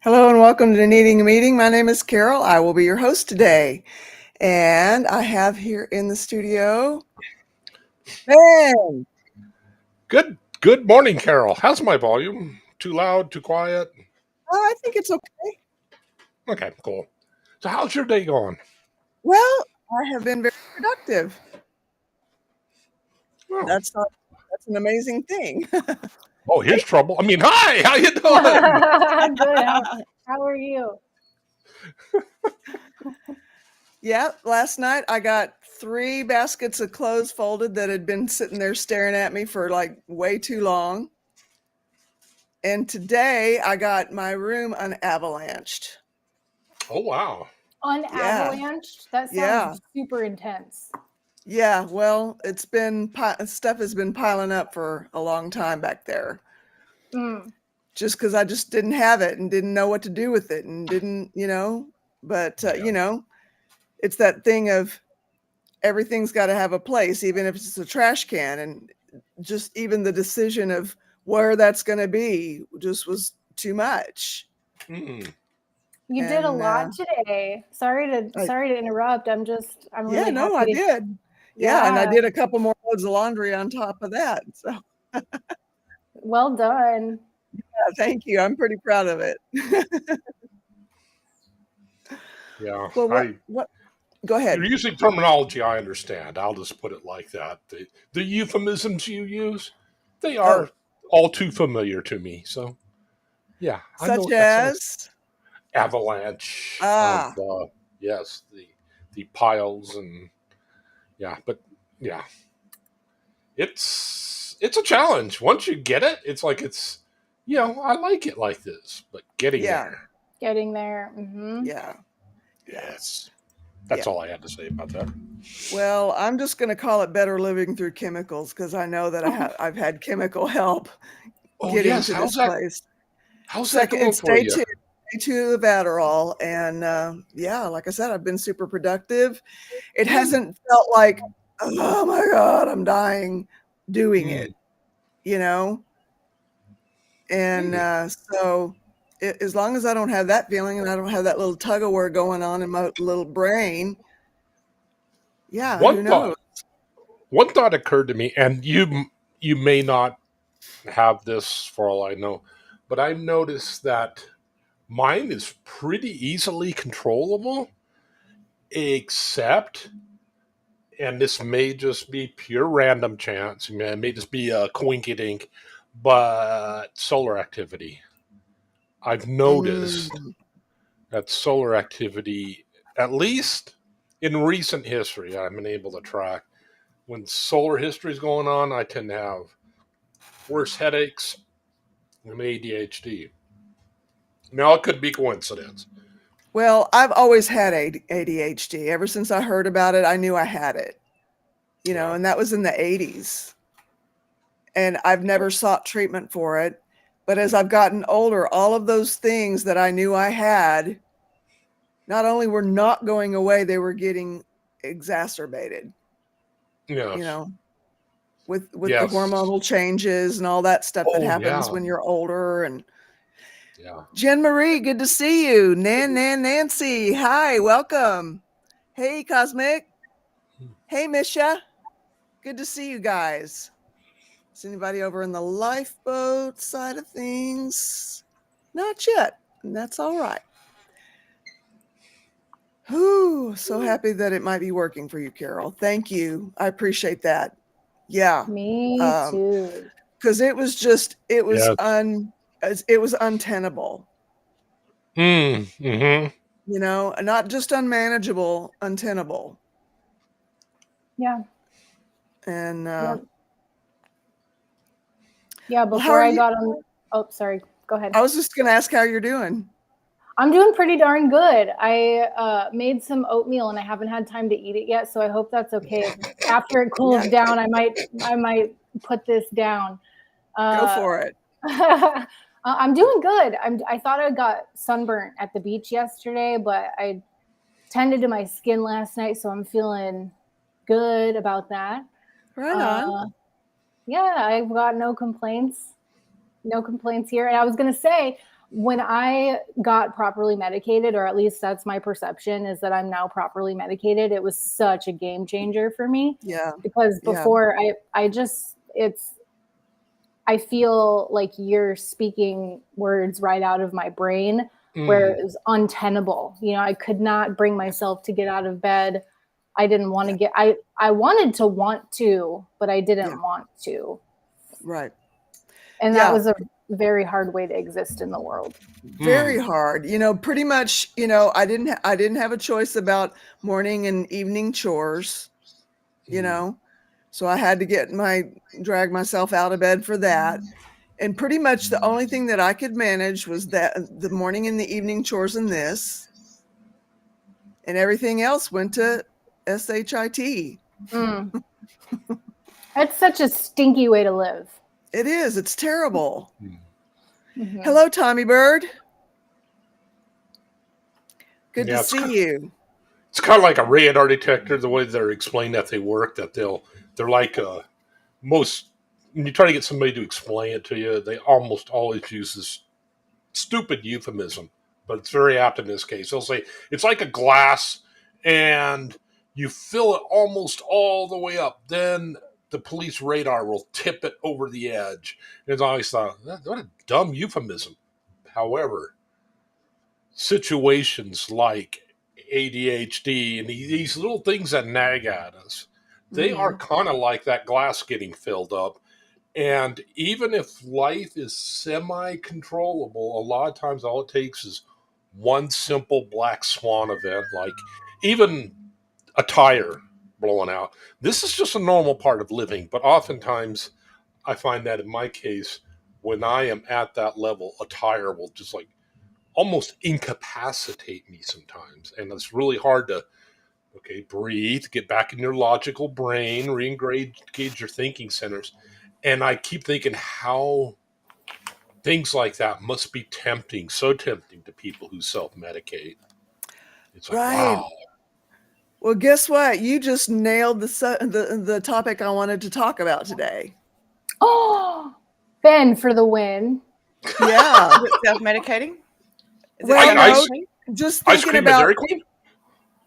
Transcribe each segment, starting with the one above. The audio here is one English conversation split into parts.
Hello and welcome to Needing a Meeting. My name is Carol. I will be your host today. And I have here in the studio Ben. Good morning, Carol. How's my volume? Too loud, too quiet? Oh, I think it's okay. Okay, cool. So how's your day going? Well, I have been very productive. Oh, That's an amazing thing. oh, here's trouble. Hi, how you doing? Good. How are you? Yeah, last night I got 3 baskets of clothes folded that had been sitting there staring at me for like way too long. And today I got my room unavalanched. Oh, wow. Yeah, Unavalanched? That yeah. sounds super intense. Yeah, well, stuff has been piling up for a long time back there. Mm. Just because I just didn't have it and didn't know what to do with it and didn't. But Yeah. it's that thing of everything's got to have a place, even if it's a trash can, and just even the decision of where that's going to be just was too much. Mm. You did a And lot today. Sorry I, to interrupt. I'm yeah, really no, I happy to. did. Yeah, and I Yeah, did a couple more loads of laundry on top of that. So well done. thank you. I'm pretty proud of it. Yeah. Well, what go You're ahead. using terminology I understand. I'll just put it like that. The euphemisms you use, they Oh, are all too familiar to me. So, yeah, I know such what that's like. as Avalanche of, ah, yes, the piles and, yeah, but yeah. It's a challenge. Once you get it, I like it like this, but getting yeah, there. Getting there. Hmm. yeah, yeah, Yes. That's yeah. all I had to say about that. Well, I'm just going to call it better living through chemicals because I know that I've had chemical help Oh getting yes, to this place. how's that Second, going it's for day you? two, day 2 of Adderall, and yeah, like I said, I've been super productive. It Mm, hasn't felt like, oh my God, I'm dying doing mm, it, you know. And mm. as long as I don't have that feeling and I don't have that little tug of war going on in my little brain, yeah, who One knows? thought one thought occurred to me, and you may not have this for all I know, but I've noticed that mine is pretty easily controllable, except, and this may just be pure random chance, it may just be a coinky dink, but solar activity. I've noticed Mm, that solar activity, at least in recent history, I've been able to track. When solar history is going on, I tend to have worse headaches and ADHD. Now, it could be coincidence. well, I've always had ADHD. Ever since I heard about it, I knew I had it, Yeah. and that was in the 80s. And I've never sought treatment for it. But as I've gotten older, all of those things that I knew I had not only were not going away, they were getting exacerbated, you Yes. know, with the Yes. hormonal changes and all that stuff that Oh, happens yeah. when you're older. And Yeah. Jen Marie, good to see you. Nancy, hi, welcome. Hey, Cosmic. Hey, Misha. Good to see you guys. Is anybody over in the lifeboat side of things? Not yet. And that's all right. Whew, so happy that it might be working for you, Carol. Thank you. I appreciate that. Yeah. Me Um, too. because Yes. it was untenable, Mm-hmm. not just unmanageable, untenable. Yeah. And Yep. Yeah. well, how Before are I you? got on. Oh, sorry. Go ahead. I was just going to ask how you're doing. I'm doing pretty darn good. I made some oatmeal and I haven't had time to eat it yet, so I hope that's okay. After it Yeah, cools down, I might put this down. go Uh, for it. I'm doing good. I thought I got sunburnt at the beach yesterday, but I tended to my skin last night, so I'm feeling good about that. Right on. Uh, yeah, I've got no complaints. No complaints here. And I was going to say, when I got properly medicated, or at least that's my perception, is that I'm now properly medicated. It was such a game changer for me. Yeah. Because before I feel like you're speaking words right out of my brain, where it was untenable. You know, I could not bring myself to get out of bed. I didn't want to I wanted to want to, but I didn't want to. Right. And that was a very hard way to exist in the world. Very hard. You know, pretty much, you know, I didn't have a choice about morning and evening chores, you know. So I had to drag myself out of bed for that. And pretty much the only thing that I could manage was that the morning and the evening chores and this. And everything else went to SHIT. That's such a stinky way to live. It is. It's terrible. Hello, Tommy Bird. Good to see you. It's kind of like a radar detector, the way they're explained that they work, that they're like most, when you try to get somebody to explain it to you, they almost always use this stupid euphemism, but it's very apt in this case. They'll say, it's like a glass and you fill it almost all the way up. Then the police radar will tip it over the edge. And it's always thought, what a dumb euphemism. However, situations like ADHD and these little things that nag at us, they are kind of like that glass getting filled up. And even if life is semi-controllable, a lot of times all it takes is one simple black swan event, like even a tire blowing out. This is just a normal part of living, but oftentimes I find that in my case, when I am at that level, a tire will just like almost incapacitate me sometimes. And it's really hard to, breathe, get back in your logical brain, re-engage your thinking centers. And I keep thinking how things like that must be tempting, so tempting to people who self-medicate. It's like, wow. Well, guess what? You just nailed the topic I wanted to talk about today. Oh, Ben for the win. Yeah. Self-medicating? Well, just thinking about Dairy Queen?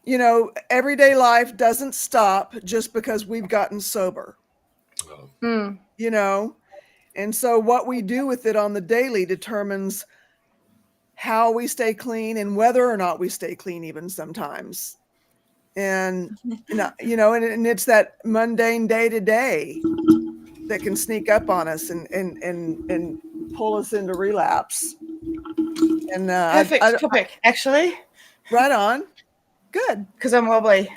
You know, everyday life doesn't stop just because we've gotten sober. You know, and so what we do with it on the daily determines how we stay clean and whether or not we stay clean even sometimes. And, you know, and it's that mundane day to day that can sneak up on us and pull us into relapse. And perfect topic, actually. Right on. Good. Because I'm wobbly.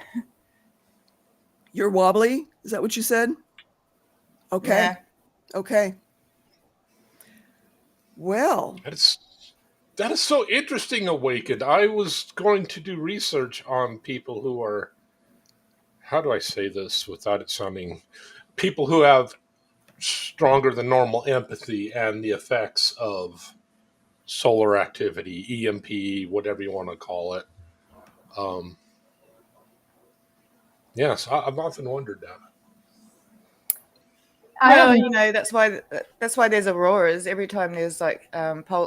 You're wobbly? Is that what you said? Okay. Yeah. Okay. Well. That is so interesting, Awakened. I was going to do research on people who are, how do I say this without it sounding, people who have stronger than normal empathy and the effects of solar activity, EMP, whatever you want to call it. Yes, I've often wondered that. Well, you know, that's why there's auroras. Every time there's like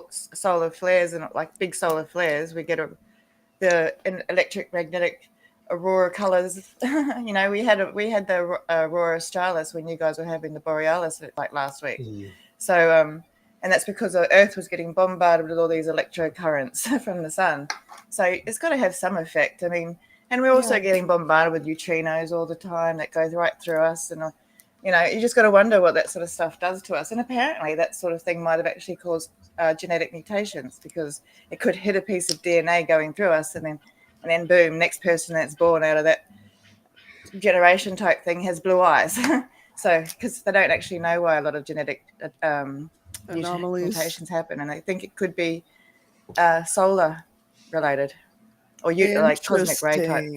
solar flares and like big solar flares, we get the electromagnetic aurora colors. You know, we had the aurora australis when you guys were having the borealis like last week. So and that's because the Earth was getting bombarded with all these electrocurrents from the sun. So it's got to have some effect. I mean, and we're also getting bombarded with neutrinos all the time that goes right through us. And, you know, you just got to wonder what that sort of stuff does to us. And apparently that sort of thing might have actually caused genetic mutations, because it could hit a piece of DNA going through us and then boom, next person that's born out of that generation type thing has blue eyes. So, because they don't actually know why a lot of genetic mutations happen, and I think it could be solar related or like cosmic ray type.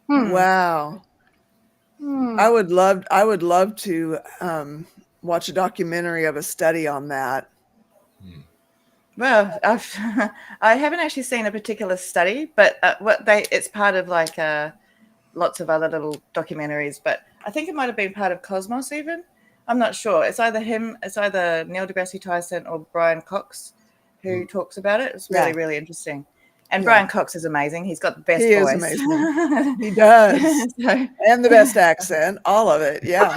Wow. I would love to watch a documentary of a study on that. Well, I haven't actually seen a particular study, but it's part of like lots of other little documentaries. But I think it might have been part of Cosmos even. I'm not sure. It's either Neil deGrasse Tyson or Brian Cox. who talks about it. It's really, really interesting. And Brian Cox is amazing. He's got the best voice. He is amazing. He does. And the best accent, all of it. Yeah.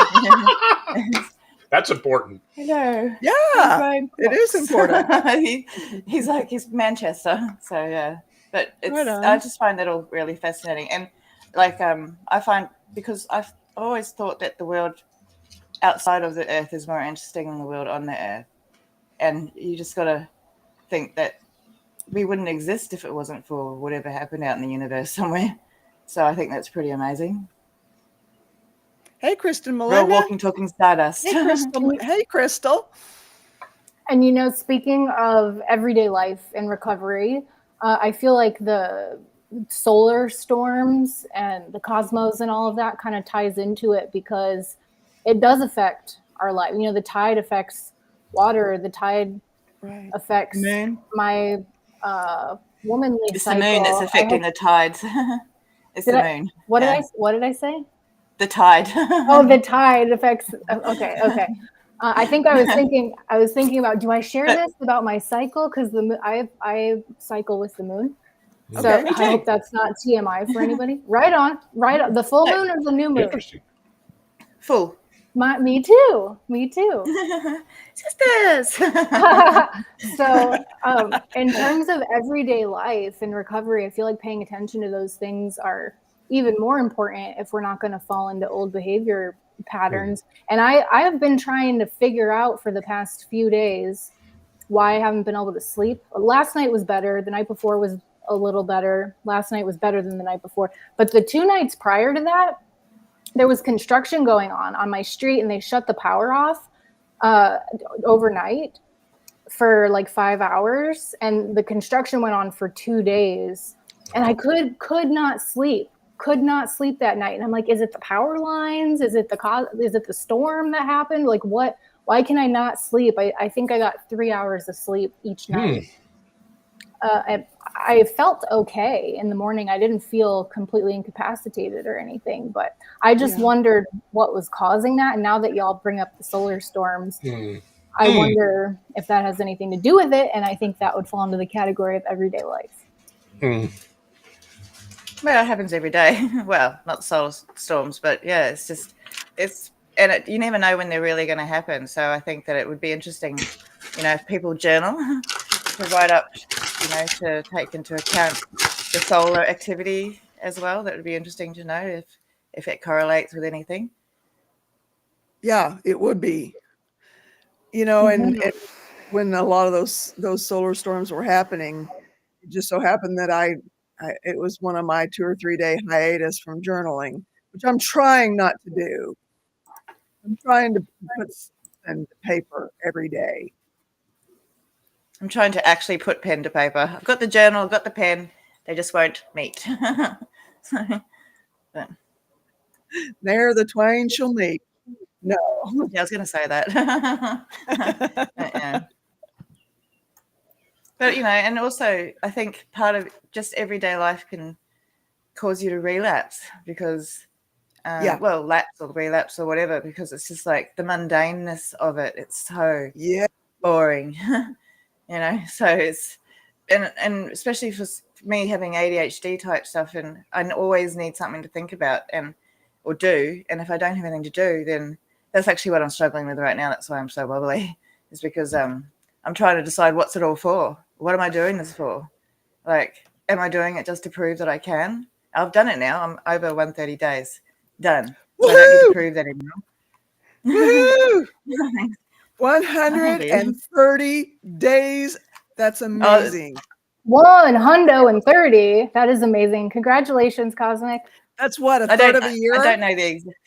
That's important. Hello. Yeah, it is important. He's Manchester. So yeah. But it's Right on. I just find that all really fascinating. And like I find, because I've always thought that the world outside of the earth is more interesting than the world on the earth. And you just gotta think that we wouldn't exist if it wasn't for whatever happened out in the universe somewhere. So I think that's pretty amazing. Hey, Kristen We're Melinda. walking, talking stardust. Hey, Crystal. Hey, Crystal. And, you know, speaking of everyday life and recovery, I feel like the solar storms and the cosmos and all of that kind of ties into it, because it does affect our life. You know, the tide affects water. The tide affects moon. My womanly It's cycle. the moon that's affecting the tides. It's the moon. What did I say? The tide. Oh, the tide affects. Okay. I think I was thinking about, do I share this about my cycle? Because I cycle with the moon. Okay. So I hope that's not TMI for anybody. Right on. The full moon or the new moon? Interesting. Full. Me too. Sisters. So in terms of everyday life and recovery, I feel like paying attention to those things are even more important if we're not going to fall into old behavior patterns. And I have been trying to figure out for the past few days why I haven't been able to sleep. Last night was better. The night before was a little better. Last night was better than the night before. But the 2 nights prior to that, there was construction going on my street, and they shut the power off overnight for like 5 hours. And the construction went on for 2 days. And I could not sleep that night. And I'm like, is it the power lines? Is it the storm that happened? Like, what? Why can I not sleep? I think I got 3 hours of sleep each night. I felt okay in the morning. I didn't feel completely incapacitated or anything, but I just wondered what was causing that. And now that y'all bring up the solar storms, I wonder if that has anything to do with it. And I think that would fall into the category of everyday life. Well, it happens every day. Well, not solar storms, but yeah, you never know when they're really going to happen. So I think that it would be interesting, you know, if people journal to write up, you know, to take into account the solar activity as well. That would be interesting to know if it correlates with anything. Yeah, it would be. You know, and when a lot of those solar storms were happening, it just so happened that it was one of my 2 or 3 day hiatus from journaling, which I'm trying not to do. I'm trying to put pen to paper every day. I'm trying to actually put pen to paper. I've got the journal, I've got the pen. They just won't meet. There the twain shall meet. No. Yeah, I was going to say that. Yeah. But, you know, and also I think part of just everyday life can cause you to relapse because, lapse or relapse or whatever, because it's just like the mundaneness of it. It's so boring, you know, so it's, and especially for me having ADHD type stuff, and I always need something to think about or do. And if I don't have anything to do, then that's actually what I'm struggling with right now. That's why I'm so wobbly, is because I'm trying to decide what's it all for. What am I doing this for? Like, am I doing it just to prove that I can? I've done it now. I'm over 130 days. Done. So I don't need to prove that anymore. 130 days. That's amazing. 130. That is amazing. Congratulations, Cosmic. That's what, a third of a year? I don't know the exact.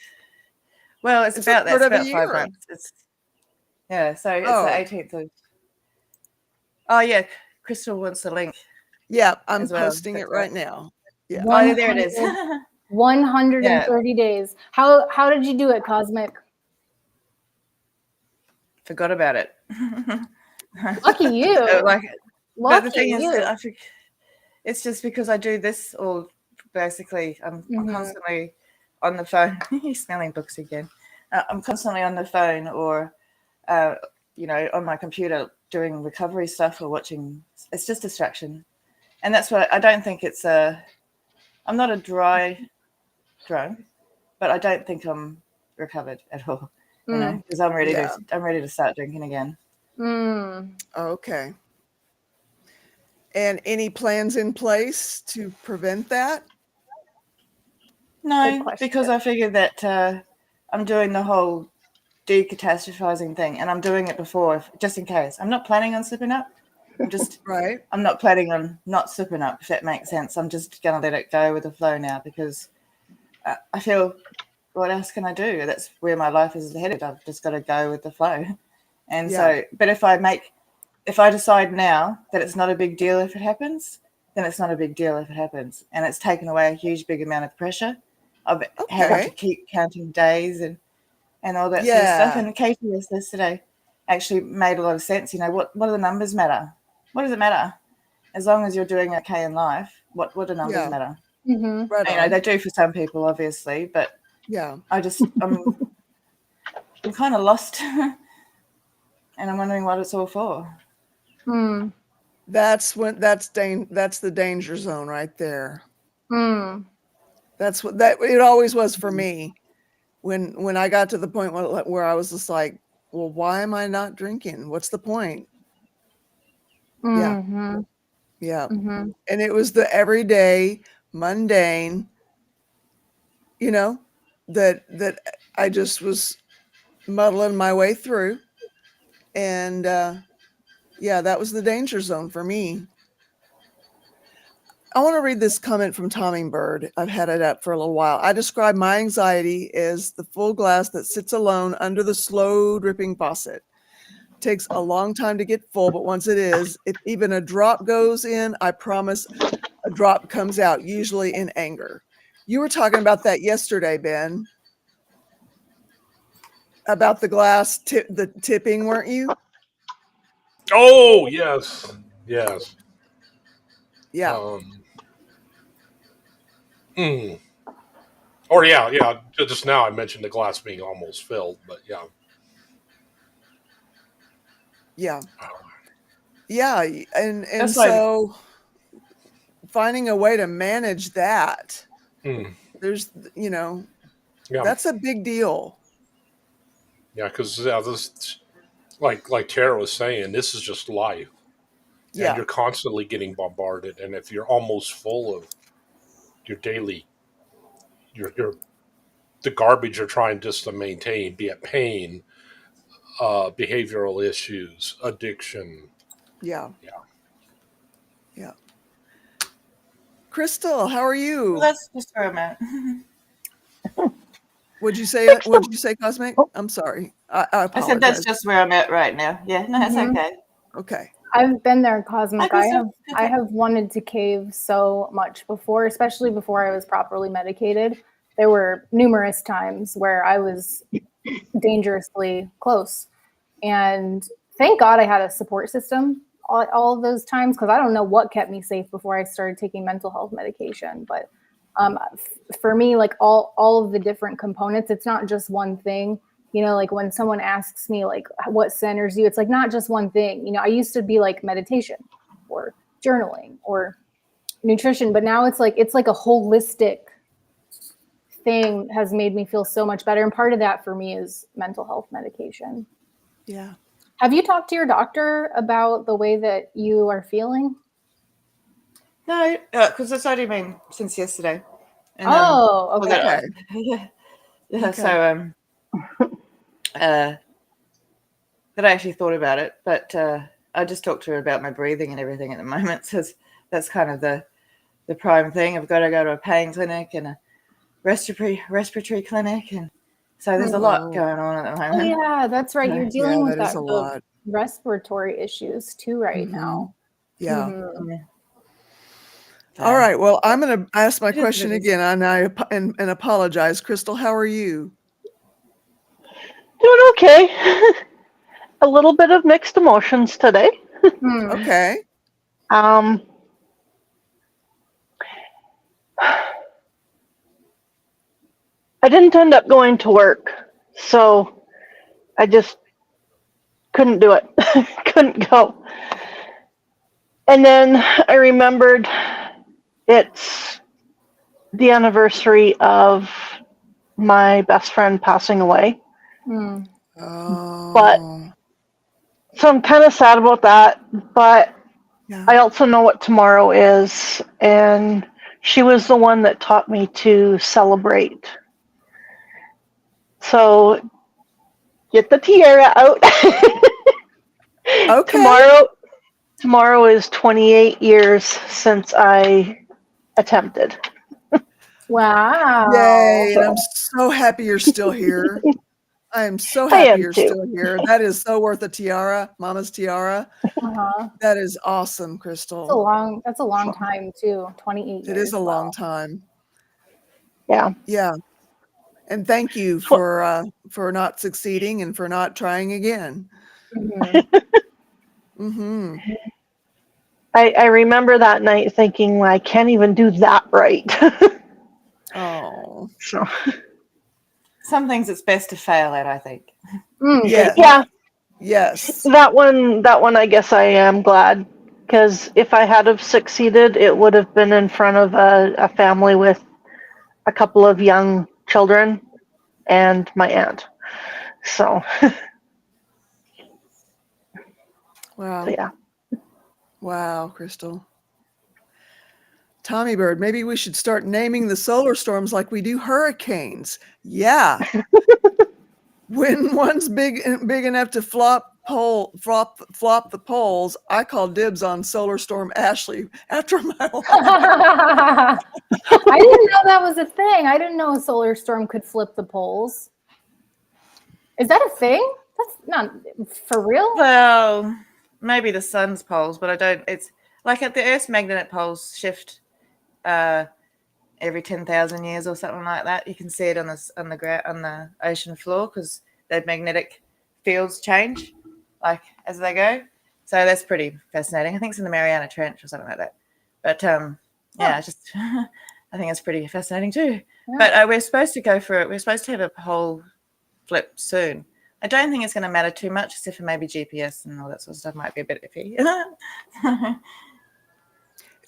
Well, it's about that. It's about 5 months. So it's the 18th of. Oh yeah, Crystal wants the link. Yeah, I'm posting it right now. Yeah. Oh, there it is. 130 days. How did you do it, Cosmic? Forgot about it. Lucky you. But the thing is, it's just because I do this all. Basically, I'm constantly on the phone. You're smelling books again. I'm constantly on the phone or, you know, on my computer doing recovery stuff or watching. It's just distraction, and that's what I don't think it's a. I'm not a dry drunk, but I don't think I'm recovered at all. You know, because I'm ready Yeah. to. I'm ready to start drinking again. Okay. And any plans in place to prevent that? No, because I figured that I'm doing the whole decatastrophizing thing, and I'm doing it before, just in case. I'm not planning on slipping up. Right. I'm not planning on not slipping up, if that makes sense. I'm just going to let it go with the flow now because I feel, what else can I do? That's where my life is headed. I've just got to go with the flow. And so, but if I decide now that it's not a big deal if it happens, then it's not a big deal if it happens. And it's taken away a huge, big amount of pressure of having to keep counting days and all that sort of stuff. And Katie was yesterday actually made a lot of sense. You know, what do the numbers matter? What does it matter? As long as you're doing okay in life, what do numbers matter? Right. You know, they do for some people, obviously, but I'm kind of lost, and I'm wondering what it's all for. That's the danger zone right there. That's what it always was for me. When I got to the point where I was just like, well, why am I not drinking? What's the point? Yeah. And it was the everyday mundane, you know, that I just was muddling my way through. And that was the danger zone for me. I want to read this comment from Tommingbird. I've had it up for a little while. I describe my anxiety as the full glass that sits alone under the slow dripping faucet. It takes a long time to get full, but once it is, if even a drop goes in, I promise a drop comes out, usually in anger. You were talking about that yesterday, Ben, about the glass the tipping, weren't you? Oh, yes. Yes. Yeah. Or yeah. Just now I mentioned the glass being almost filled, but yeah. Yeah. And so finding a way to manage that, there's, that's a big deal. Yeah, because this, like Tara was saying, this is just life. And you're constantly getting bombarded. And if you're almost full of your daily, the garbage you're trying just to maintain, be it pain, behavioral issues, addiction. Yeah. Crystal, how are you? Well, that's just where I'm at. What'd you say, Cosmic? I'm sorry. I apologize. I said that's just where I'm at right now. Yeah, no, it's okay. Okay. I've been there, Cosmic. I have wanted to cave so much before, especially before I was properly medicated. There were numerous times where I was dangerously close. And thank God I had a support system all of those times, because I don't know what kept me safe before I started taking mental health medication. But for me, like all of the different components, it's not just one thing. You know, like when someone asks me like what centers you, it's like not just one thing. You know, I used to be like meditation or journaling or nutrition, but now it's like a holistic thing has made me feel so much better. And part of that for me is mental health medication. Yeah. Have you talked to your doctor about the way that you are feeling? No, because it's only been since yesterday. And, okay. Yeah. Okay. So that I actually thought about it, but I just talked to her about my breathing and everything at the moment. So that's kind of the prime thing. I've got to go to a pain clinic and a respiratory clinic, and so there's a lot going on at the moment. Oh, yeah, that's right. You're dealing with that a lot. Respiratory issues too right now. Yeah. Mm-hmm. All right. Well, I'm going to ask my question again, and apologize. Crystal, how are you? Doing okay. A little bit of mixed emotions today. Okay. I didn't end up going to work, so I just couldn't do it. Couldn't go. And then I remembered it's the anniversary of my best friend passing away. Mm. Oh. But so I'm kind of sad about that, but yeah. I also know what tomorrow is, and she was the one that taught me to celebrate. So get the tiara out. Okay. Tomorrow is 28 years since I attempted. Wow. Yay. And I'm so happy you're still here. I am so I happy am you're too. still here. That is so worth a tiara, Mama's tiara. Uh-huh. That is awesome, That's a Crystal. long time too. 28 years. It is a Wow. long time. Yeah. Yeah. And thank you for not succeeding and for not trying again. Mhm. Mm-hmm. I remember that night thinking, well, I can't even do that right. Oh. So Some things it's best to fail at, I think. Mm, Yes. yeah, Yes. that one I guess I am glad, because if I had have succeeded, it would have been in front of a family with a couple of young children and my aunt. So, Wow. so yeah. Wow, Crystal. Tommy Bird, maybe we should start naming the solar storms like we do hurricanes. Yeah. When one's big enough to flop the poles, I call dibs on solar storm Ashley after my life. I didn't know that was a thing. I didn't know a solar storm could flip the poles. Is that a thing? That's not for real. Well, maybe the sun's poles, but I don't. It's like at the Earth's magnetic poles shift every 10,000 years or something like that. You can see it on the ocean floor because the magnetic fields change like as they go. So that's pretty fascinating. I think it's in the Mariana Trench or something like that. But yeah, just I think it's pretty fascinating too. Yeah. But we're supposed to go for it. We're supposed to have a pole flip soon. I don't think it's going to matter too much, except for maybe GPS and all that sort of stuff might be a bit iffy.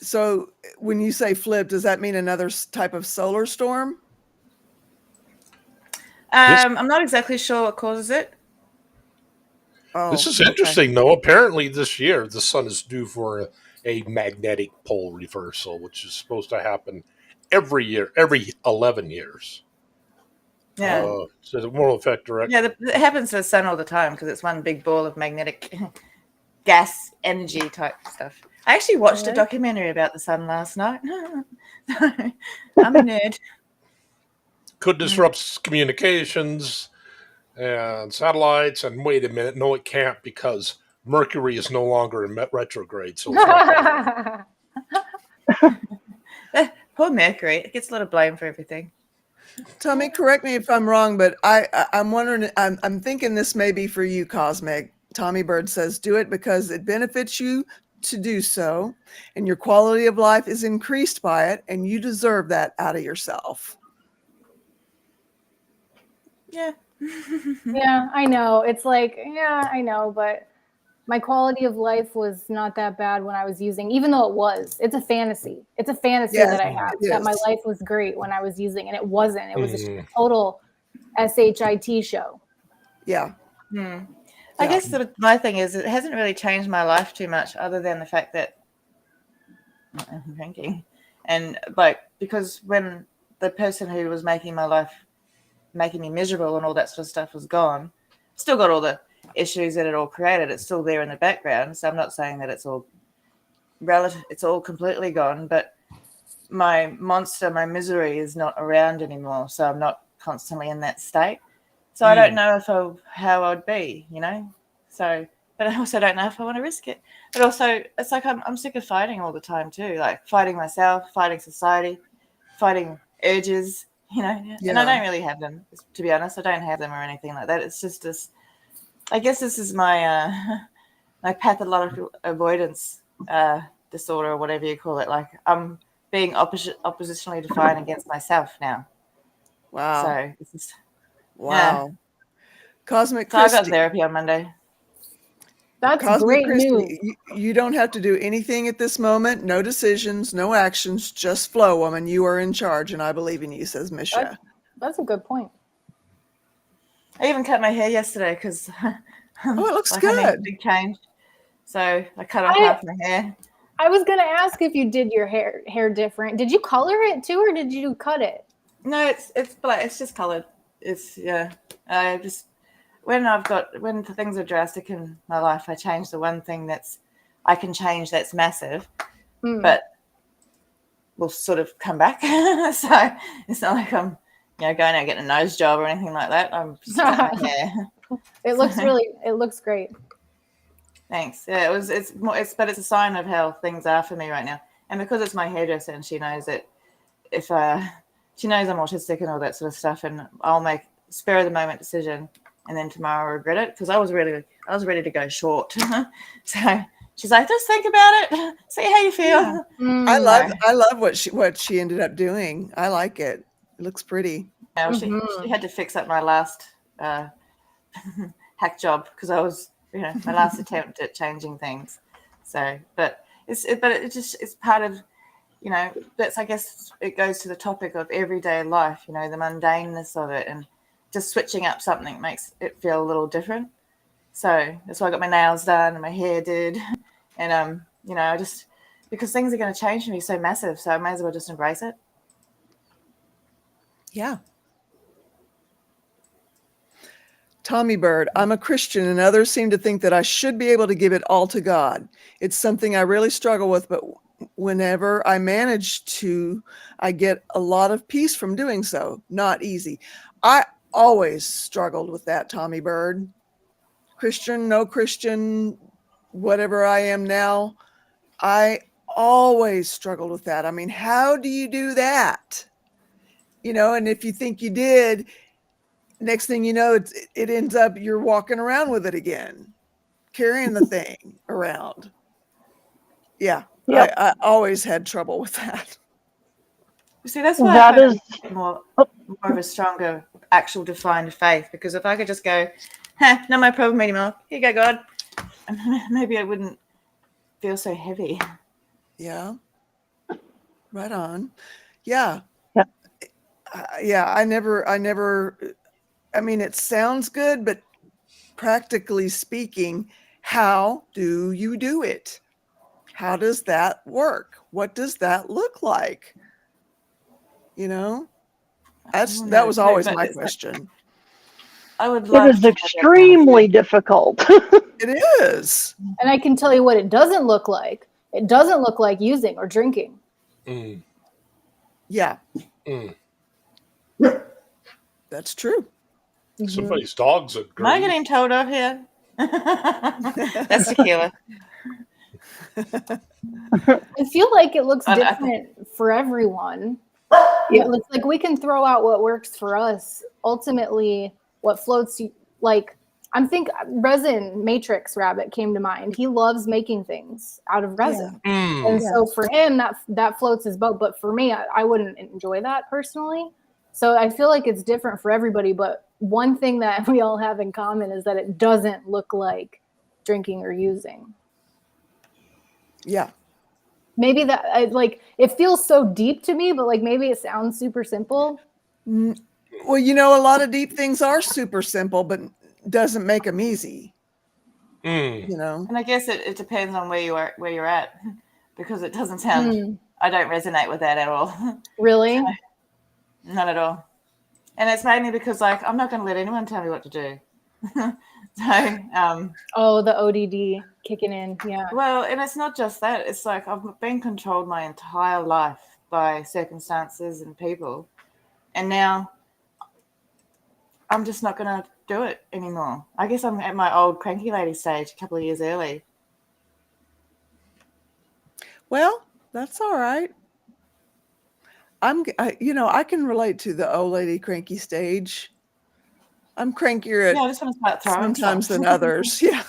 So when you say flip, does that mean another type of solar storm? I'm not exactly sure what causes it. Oh, This is okay. interesting, though. Apparently, this year the sun is due for a magnetic pole reversal, which is supposed to happen every year, every 11 years. Yeah. So it won't affect direct. Yeah, it happens to the sun all the time because it's one big ball of magnetic gas energy type stuff. I actually watched a documentary about the sun last night. I'm a nerd. Could disrupt communications and satellites. And wait a minute, no, it can't because Mercury is no longer in retrograde. So it's not Poor Mercury. It gets a lot of blame for everything. Tommy, correct me if I'm wrong, but I'm wondering, I'm thinking this may be for you, Cosmic. Tommy Bird says, do it because it benefits you to do so, and your quality of life is increased by it, and you deserve that out of yourself. Yeah. Yeah, I know. It's like, yeah, I know, but my quality of life was not that bad when I was using, even though it was. It's a fantasy. It's a fantasy Yes, that I have it that my is. life was great when I was using, and it wasn't. It was a total SHIT show. Yeah. I guess my thing is it hasn't really changed my life too much other than the fact that I'm drinking. And like, because when the person who was making my life, making me miserable and all that sort of stuff was gone, still got all the issues that it all created. It's still there in the background. So I'm not saying that it's all relative, it's all completely gone, but my monster, my misery is not around anymore. So I'm not constantly in that state. So I don't know how I'd be, you know? So, but I also don't know if I want to risk it. But also, it's like I'm sick of fighting all the time too, like fighting myself, fighting society, fighting urges, you know? Yeah. And I don't really have them, to be honest. I don't have them or anything like that. It's just this, I guess this is my my pathological avoidance disorder or whatever you call it. Like I'm being oppositionally defiant against myself now. Wow. So this is wow. Yeah. Cosmic So I got Christie. therapy on Monday. That's Cosmic great Christie, news. you don't have to do anything at this moment. No decisions, no actions, just flow, woman. You are in charge, and I believe in you, says Misha. That's a good point. I even cut my hair yesterday because Oh, it looks I need a good. big change. So I cut off half my hair. I was gonna ask if you did your hair different. Did you color it too, or did you cut it? No, it's black. It's just colored. It's I just when things are drastic in my life, I change the one thing I can change that's massive, but will sort of come back. So it's not like I'm going out getting a nose job or anything like that. I'm just cutting my hair. It looks great. Thanks. Yeah, but it's a sign of how things are for me right now. And because it's my hairdresser and she knows that if she knows I'm autistic and all that sort of stuff, and I'll make spur of the moment decision, and then tomorrow I'll regret it because I was ready to go short. So she's like, just think about it, see how you feel. Yeah. I love what she ended up doing. I like it. It looks pretty. Yeah, well, she had to fix up my last hack job because I was my last attempt at changing things. So, but it's part of that's, I guess it goes to the topic of everyday life, the mundaneness of it, and just switching up something makes it feel a little different. So that's why I got my nails done and my hair did. And, I just, because things are going to change for me so massive, so I may as well just embrace it. Yeah. Tommy Bird, I'm a Christian and others seem to think that I should be able to give it all to God. It's something I really struggle with, but whenever I manage to, I get a lot of peace from doing so. Not easy. I always struggled with that, Tommy Bird. Christian, no Christian, whatever I am now, I always struggled with that. I mean, how do you do that? And if you think you did, next thing you know, it ends up you're walking around with it again, carrying the thing around. Yeah, yep. I always had trouble with that. You see, that's why I is more of a stronger, actual defined faith. Because if I could just go, not my problem anymore. Here you go, God. Maybe I wouldn't feel so heavy. Yeah. Right on. Yeah. Yep. I never. I mean, it sounds good, but practically speaking, how do you do it? How does that work? What does that look like? That was always my question. I would love it is extremely difficult. It is. And I can tell you what it doesn't look like. It doesn't look like using or drinking. Yeah. That's true. Somebody's dog's a great. Am I getting told off here? That's tequila. I feel like it looks different for everyone. Yeah, it's like we can throw out what works for us. Ultimately, what floats you, like resin matrix rabbit came to mind. He loves making things out of resin. And so for him that floats his boat, but for me I wouldn't enjoy that personally. So I feel like it's different for everybody, but one thing that we all have in common is that it doesn't look like drinking or using. Yeah. Maybe that it feels so deep to me, but maybe it sounds super simple. Well, a lot of deep things are super simple, but doesn't make them easy. And I guess it depends on where you're at, because it doesn't sound. I don't resonate with that at all. Really? So, not at all. And it's mainly because I'm not going to let anyone tell me what to do. So the ODD kicking in. Yeah. Well, and it's not just that. It's like I've been controlled my entire life by circumstances and people, and now I'm just not going to do it anymore. I guess I'm at my old cranky lady stage a couple of years early. Well, that's all right. I can relate to the old lady cranky stage. I'm crankier at I just want to start throwing sometimes stuff. than others. Yeah.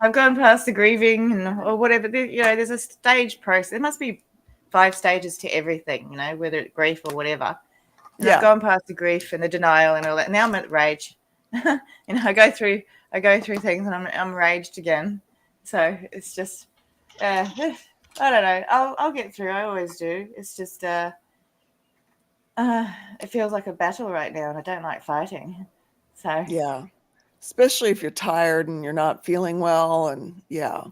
I've gone past the grieving or whatever. There's a stage process. There must be 5 stages to everything, whether it's grief or whatever. And I've gone past the grief and the denial and all that. Now I'm at rage. I go through I go through things and I'm raged again. So it's just, I don't know. I'll get through. I always do. It's just, it feels like a battle right now, and I don't like fighting. So Yeah. Especially if you're tired and you're not feeling well. And yeah.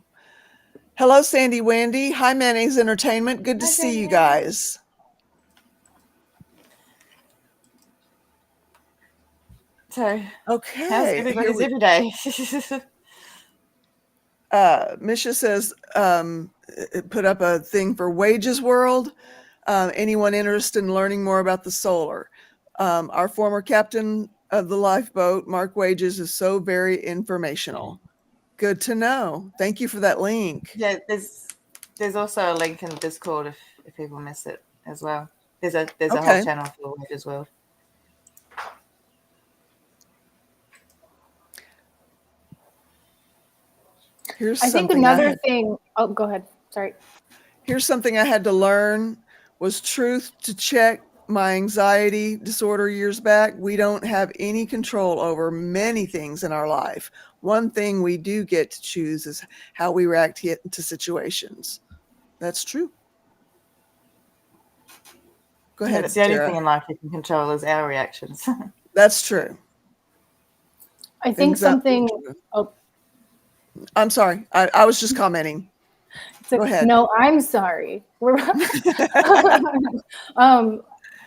Hello, Sandy Wendy. Hi, Mayonnaise Entertainment. Good to Hi, see you Danielle. guys. So Okay. how's everybody's every day? Misha says, put up a thing for Wages World. Anyone interested in learning more about the solar? Our former captain of the lifeboat, Mark Wages, is so very informational. Good to know. Thank you for that link. Yeah, there's also a link in Discord if people miss it as well. There's a Okay. whole channel for Wages World. Here's I think something another thing. Oh, go ahead. Sorry. Here's something I had to learn was truth to check my anxiety disorder years back. We don't have any control over many things in our life. One thing we do get to choose is how we react to situations. That's true. Go Yeah, ahead, that's the only Tara. thing in life you can control is our reactions. That's true. I think something. Oh, I'm sorry. I was just commenting. Go ahead. No, I'm sorry.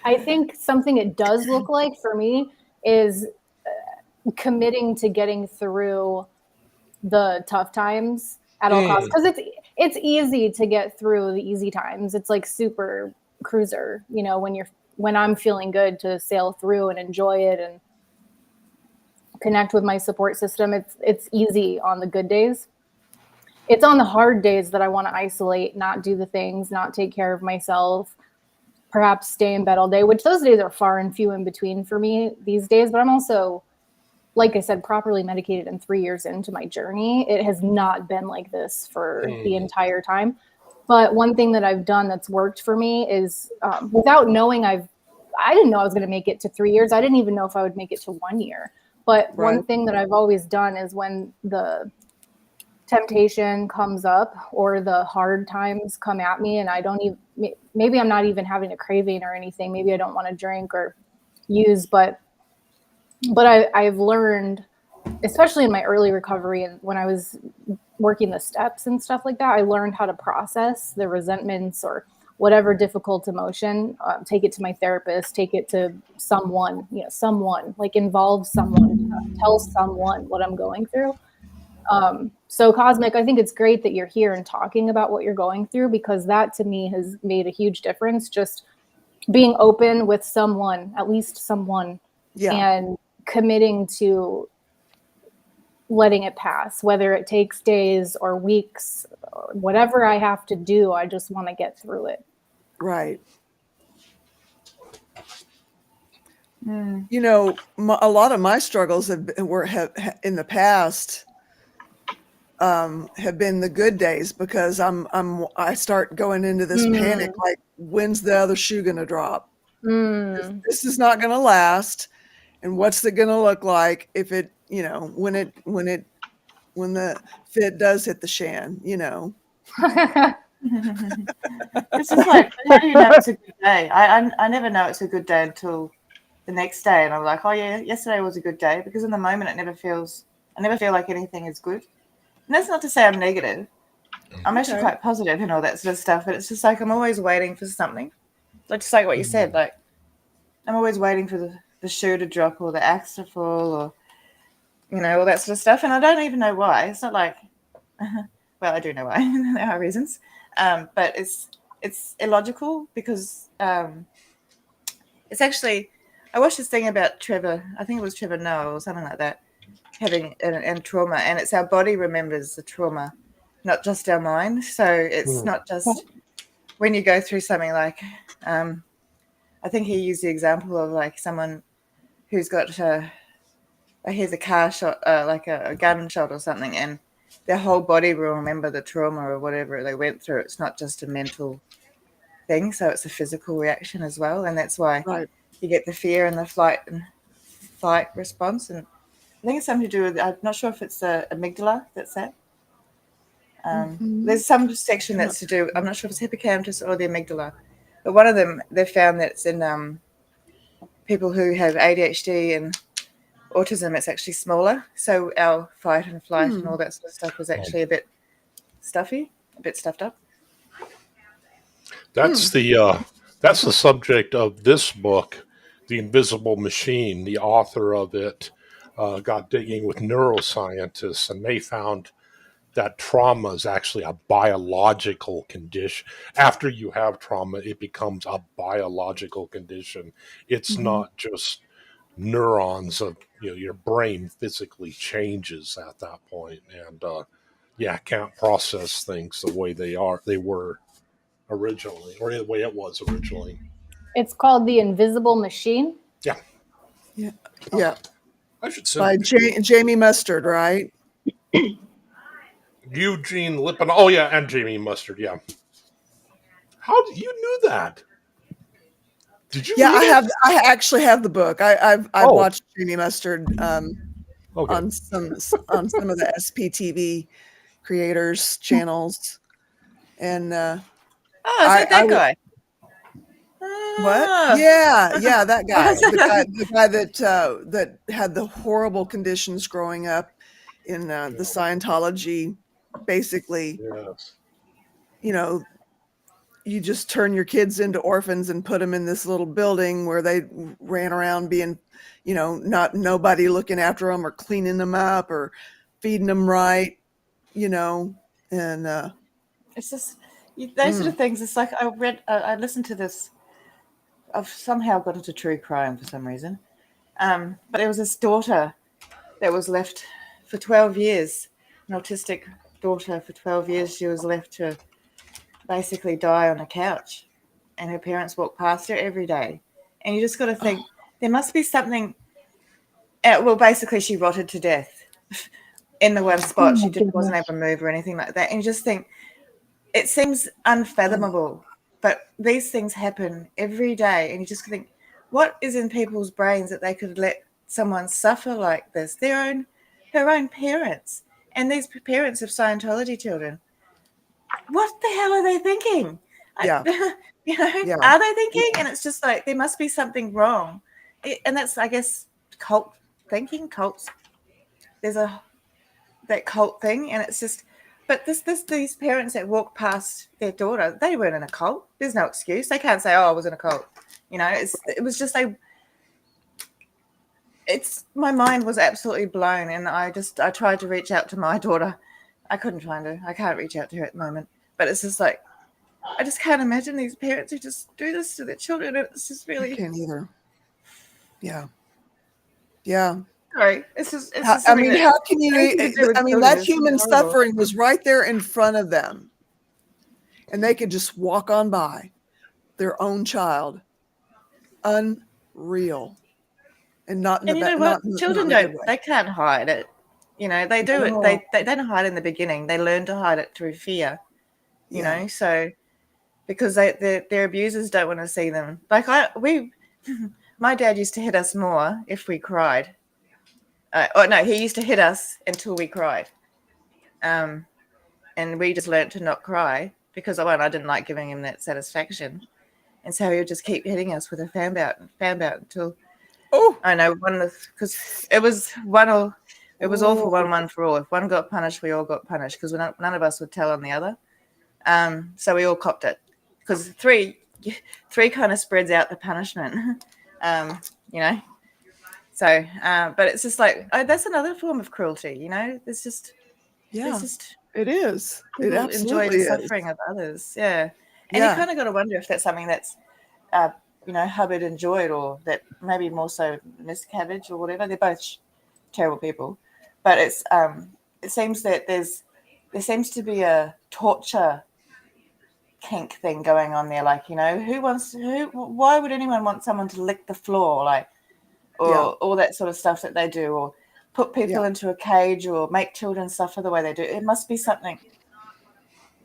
I think something it does look like for me is committing to getting through the tough times at all costs, because it's easy to get through the easy times. It's like super cruiser, you know, when I'm feeling good, to sail through and enjoy it and connect with my support system. It's easy on the good days. It's on the hard days that I want to isolate, not do the things, not take care of myself, perhaps stay in bed all day, which those days are far and few in between for me these days. But I'm also, like I said, properly medicated and 3 years into my journey. It has not been like this for the entire time. But one thing that I've done that's worked for me is, without knowing, I didn't know I was going to make it to 3 years. I didn't even know if I would make it to 1 year. But one thing that I've always done is, when the temptation comes up or the hard times come at me, and I don't even, maybe I'm not even having a craving or anything, maybe I don't want to drink or use, but I've learned, especially in my early recovery and when I was working the steps and stuff like that, I learned how to process the resentments or whatever difficult emotion, take it to my therapist, take it to someone, like involve someone, tell someone what I'm going through. So Cosmic, I think it's great that you're here and talking about what you're going through, because that to me has made a huge difference. Just being open with someone, at least someone, and committing to letting it pass, whether it takes days or weeks, or whatever I have to do. I just want to get through it. Right. You know, a lot of my struggles have in the past have been the good days, because I start going into this panic, like, when's the other shoe going to drop? This is not going to last. And what's it going to look like if it, when the fit does hit the shan, It's just like, how do you know it's a good day? I never know it's a good day until the next day, and I'm like, oh yeah, yesterday was a good day, because in the moment I never feel like anything is good. And that's not to say I'm negative. I'm actually quite positive and all that sort of stuff, but it's just like I'm always waiting for something. Like, just like what you said, like I'm always waiting for the shoe to drop or the axe to fall, or all that sort of stuff, and I don't even know why. It's not like, well, I do know why. There are reasons, but it's illogical, because it's actually, I watched this thing about Trevor. I think it was Trevor Noah or something like that, having and trauma, and it's our body remembers the trauma, not just our mind. So it's not just when you go through something like, I think he used the example of like someone who's got here's a car shot, like a gun shot or something, and their whole body will remember the trauma or whatever they went through. It's not just a mental thing, so it's a physical reaction as well, and that's why you get the fear and the fight response. And I think it's something to do with, I'm not sure if it's the amygdala that's that. Mhm. There's some section that's to do, I'm not sure if it's hippocampus or the amygdala, but one of them, they found that it's in people who have ADHD and autism, it's actually smaller. So our fight and flight and all that sort of stuff was actually a bit stuffy, a bit stuffed up. That's the subject of this book, The Invisible Machine. The author of it got digging with neuroscientists, and they found that trauma is actually a biological condition. After you have trauma, it becomes a biological condition. It's not just neurons of your brain physically changes at that point, and can't process things the way they were originally, or the way it was originally. It's called The Invisible Machine. Yeah. Yeah. I should send By Jamie Mustard, right? Eugene Lippin. Oh yeah, and Jamie Mustard. Yeah. How did you knew that? Did you? Yeah, read I it? have. I actually have the book. I've Oh. watched Jamie Mustard Okay. on some of the SPTV creators channels, and Oh, is that that guy? what? Ah. Yeah, that guy, the guy that had the horrible conditions growing up in the Scientology. Basically, Yes. You just turn your kids into orphans and put them in this little building where they ran around being, not nobody looking after them or cleaning them up or feeding them right, and It's just those sort of things. It's like I listened to this. I've somehow got into true crime for some reason. But there was this daughter that was left for 12 years, an autistic daughter for 12 years. She was left to basically die on a couch, and her parents walk past her every day. And you just got to think there must be something. Well, basically, she rotted to death in the one spot. She wasn't able to move or anything like that. And you just think it seems unfathomable, but these things happen every day. And you just think, what is in people's brains that they could let someone suffer like this? Her own parents, and these parents of Scientology children. What the hell are they thinking? Yeah. Are they thinking? And it's just like there must be something wrong, and that's, I guess, cult thinking. Cults. There's that cult thing, and it's just. But these parents that walk past their daughter, they weren't in a cult. There's no excuse. They can't say, "Oh, I was in a cult." It was just my mind was absolutely blown, and I tried to reach out to my daughter. I couldn't find her. I can't reach out to her at the moment. But it's just like, I just can't imagine these parents who just do this to their children. It's just really. I can't either. Yeah. Yeah. Sorry. It's just how can you? That human suffering was right there in front of them, and they could just walk on by their own child. Unreal. And not in children don't. They can't hide it. They do it. They don't hide in the beginning. They learn to hide it through fear. So because their abusers don't want to see them. Like my dad used to hit us more if we cried. He used to hit us until we cried. And we just learned to not cry because I didn't like giving him that satisfaction, and so he would just keep hitting us with a fan belt until. Oh, I know because it was all for one for all. If one got punished, we all got punished because none of us would tell on the other. So we all copped it because three kind of spreads out the punishment. So, but it's just like that's another form of cruelty. It's just it is. It enjoy absolutely the suffering of others. Yeah, and you kind of got to wonder if that's something that's. Hubbard enjoyed, or that maybe more so Miss Cabbage or whatever. They're both terrible people, but it's it seems that there seems to be a torture kink thing going on there. Like why would anyone want someone to lick the floor, or all that sort of stuff that they do, or put people into a cage, or make children suffer the way they do? It must be something.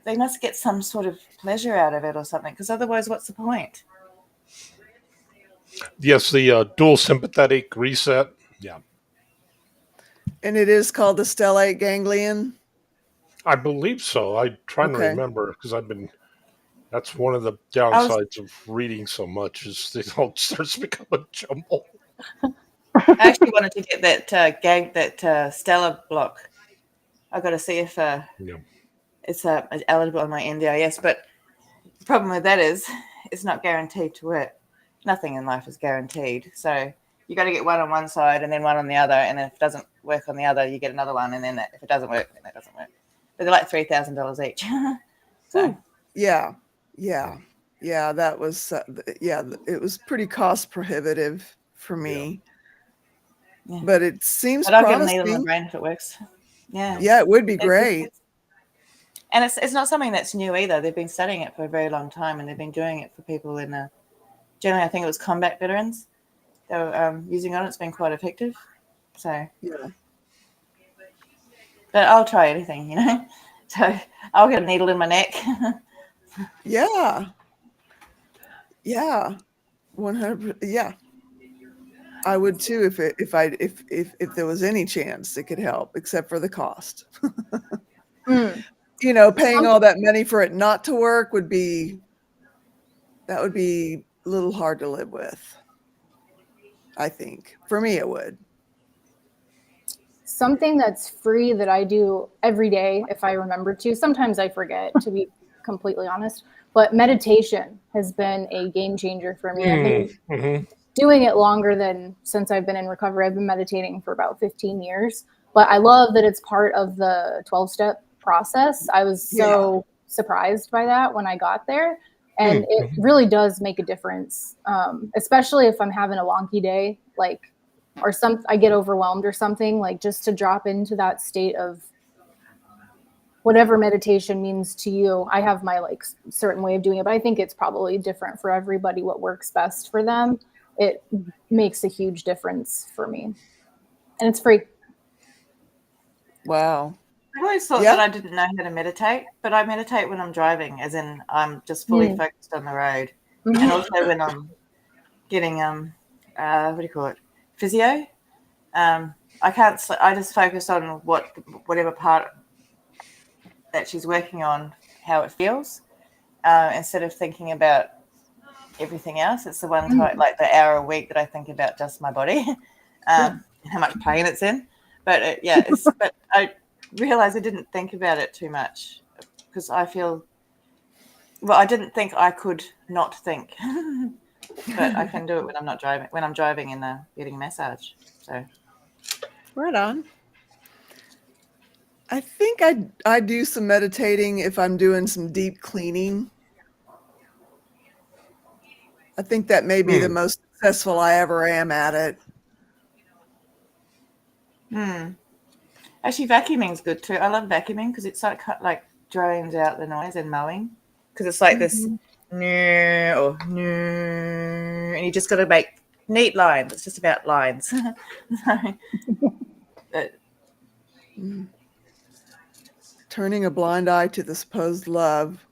They must get some sort of pleasure out of it or something, because otherwise, what's the point? Yes, the dual sympathetic reset. Yeah. And it is called the stellate ganglion. I believe so. I'm trying to Okay. remember because that's one of the was- downsides of reading so much is they all starts to become a jumble. I actually wanted to get that stellar block. I've got to see if Yeah. it's eligible on my NDIS. But the problem with that is it's not guaranteed to work. Nothing in life is guaranteed. So you got to get one on one side and then one on the other. And then if it doesn't work on the other, you get another one. And then if it doesn't work, then that doesn't work. But they're like $3,000 each. So Yeah. That was it was pretty cost prohibitive for me. Yeah. But it seems but I'll get a needle in the promising. brain if it works. Yeah. Yeah, it would be great. And it's not something that's new either. They've been studying it for a very long time, and they've been doing it for people in generally, I think it was combat veterans. They were using on it. It's been quite effective. So, Yeah. but I'll try anything, you know. So I'll get a needle in my neck. Yeah. 100%. Yeah. I would too if there was any chance it could help, except for the cost. Paying all that money for it not to work would be a little hard to live with. I think for me it would. Something that's free that I do every day if I remember to. Sometimes I forget, to be completely honest. But meditation has been a game changer for me. I've been doing it longer than since I've been in recovery. I've been meditating for about 15 years. But I love that it's part of the 12-step process. I was so surprised by that when I got there. And it really does make a difference, especially if I'm having a wonky day, or I get overwhelmed or something, like just to drop into that state of whatever meditation means to you. I have my certain way of doing it, but I think it's probably different for everybody, what works best for them. It makes a huge difference for me. And it's free. Wow. I always thought that I didn't know how to meditate, but I meditate when I'm driving, as in I'm just fully focused on the road. And also when I'm getting, what do you call it? Physio. I can't. I just focus on whatever part that she's working on, how it feels, instead of thinking about everything else. It's the one time, like the hour a week, that I think about just my body, how much pain it's in. But but I realized I didn't think about it too much because I didn't think I could not think. But I can do it when I'm not driving. When I'm driving and getting a massage. So, right on. I think I do some meditating if I'm doing some deep cleaning. I think that may be the most successful I ever am at it. Actually, vacuuming is good too. I love vacuuming because it's like drones out the noise and mowing, because it's like this or and you just got to make neat lines. It's just about lines. Turning a blind eye to the supposed love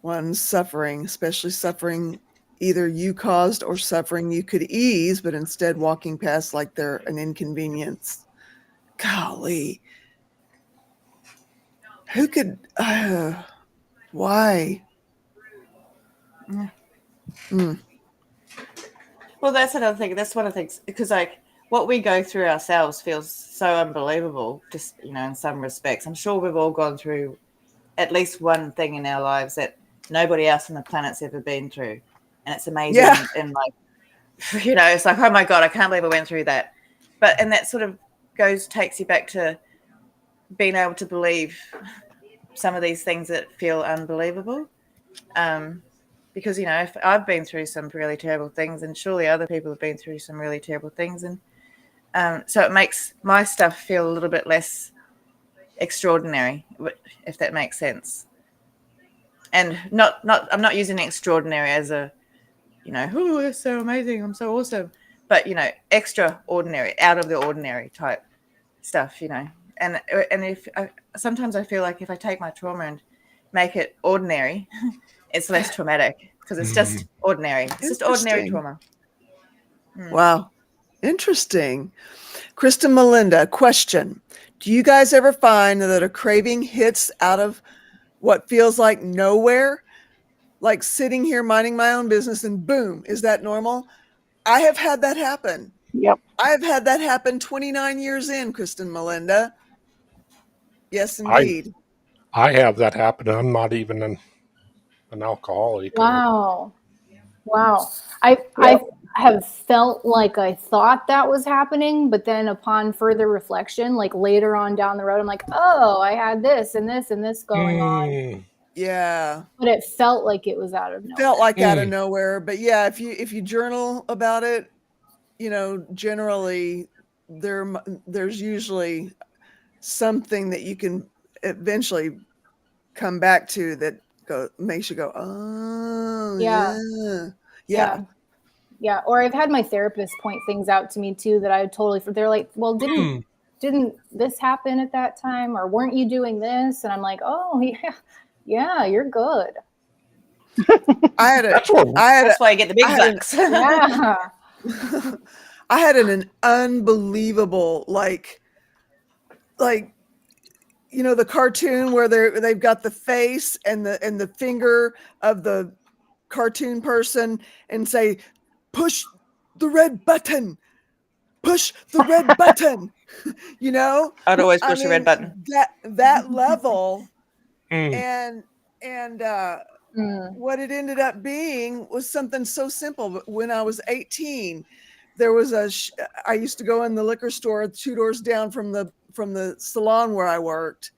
one's suffering, especially suffering either you caused or suffering you could ease, but instead walking past like they're an inconvenience. Golly. Who could, why? Well, that's another thing. That's one of the things, because what we go through ourselves feels so unbelievable, just, in some respects. I'm sure we've all gone through at least one thing in our lives that nobody else on the planet's ever been through. And it's amazing. Yeah. And it's like, oh my God, I can't believe I went through that. And that sort of takes you back to being able to believe some of these things that feel unbelievable. Because, if I've been through some really terrible things, and surely other people have been through some really terrible things. And so it makes my stuff feel a little bit less extraordinary, if that makes sense. And I'm not using extraordinary as a, oh, that's so amazing, I'm so awesome. But, extraordinary, out of the ordinary type stuff, And if sometimes I feel like if I take my trauma and make it ordinary, it's less traumatic because it's just ordinary. It's just ordinary trauma. Wow. Interesting. Kristen Melinda, question. Do you guys ever find that a craving hits out of what feels like nowhere? Like sitting here minding my own business and boom, is that normal? I have had that happen. Yep. I have had that happen 29 years in, Kristen Melinda. Yes, I indeed. I have that happen. I'm not even an alcoholic. Wow. Wow. I Yep. have felt like I thought that was happening, but then upon further reflection, like later on down the road, I'm like, oh, I had this and this and this going on. Yeah. But it felt like it was out of nowhere. Felt like out of nowhere. But yeah, if you journal about it, you know, generally there's usually something that you can eventually come back to that makes you go, oh Yeah. yeah. Yeah. Or I've had my therapist point things out to me too that I totally, they're like, well, didn't this happen at that time? Or weren't you doing this? And I'm like, oh yeah, you're good. That's why you get the big bucks. Yeah. I had an unbelievable like you know the cartoon where they've got the face and the finger of the cartoon person and say push the red button, push the red button. You know, I'd always push the red button. That level. Mm. And what it ended up being was something so simple. But when I was 18, there was I used to go in the liquor store 2 doors down from the salon where I worked,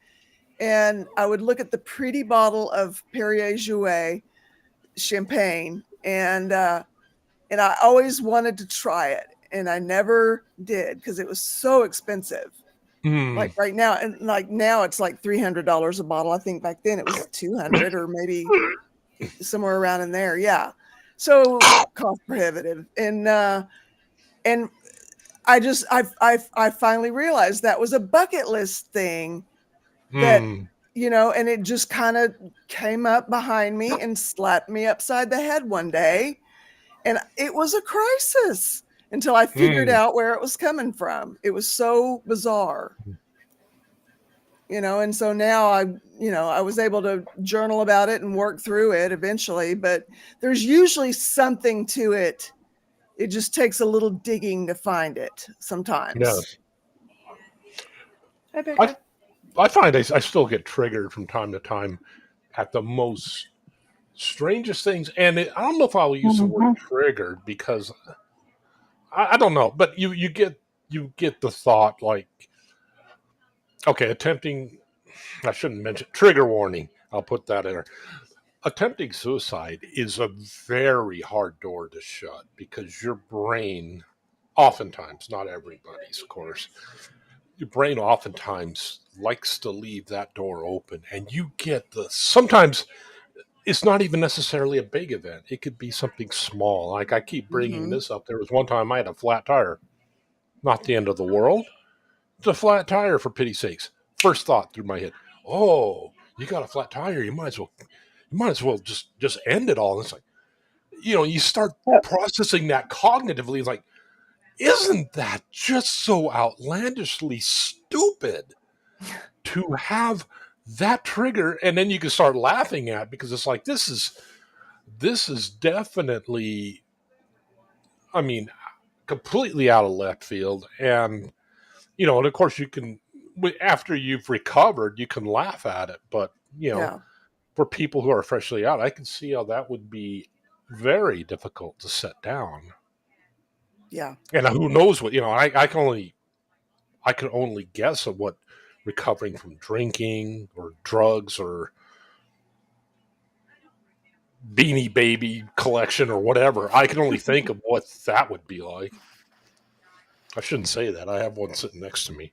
and I would look at the pretty bottle of Perrier Jouet champagne, and I always wanted to try it, and I never did because it was so expensive. Like right now, and like now it's like $300 a bottle. I think back then it was 200 or maybe somewhere around in there. Yeah. So cost prohibitive. And I finally realized that was a bucket list thing that, you know, and it just kind of came up behind me and slapped me upside the head one day. And it was a crisis until I figured out where it was coming from. It was so bizarre. You know, and so now I was able to journal about it and work through it eventually, but there's usually something to it. It just takes a little digging to find it sometimes. Yes. I find I still get triggered from time to time at the most strangest things. And I don't know if I'll use the word triggered because I don't know, but you get the thought like, okay, I shouldn't mention trigger warning. I'll put that in there. Attempting suicide is a very hard door to shut because your brain, oftentimes, not everybody's, of course, your brain oftentimes likes to leave that door open, and you get sometimes it's not even necessarily a big event. It could be something small. Like I keep bringing this up. There was one time I had a flat tire. Not the end of the world. It's a flat tire, for pity's sakes. First thought through my head, oh, you got a flat tire. You might as well just end it all. And it's like, you start processing that cognitively. It's like, isn't that just so outlandishly stupid to have that trigger? And then you can start laughing at it because it's like, this is definitely, I mean, completely out of left field. And, and of course you can, after you've recovered, you can laugh at it. But, for people who are freshly out, I can see how that would be very difficult to set down. Yeah. And who knows what, I can only guess at what recovering from drinking or drugs or Beanie Baby collection or whatever. I can only think of what that would be like. I shouldn't say that. I have one sitting next to me.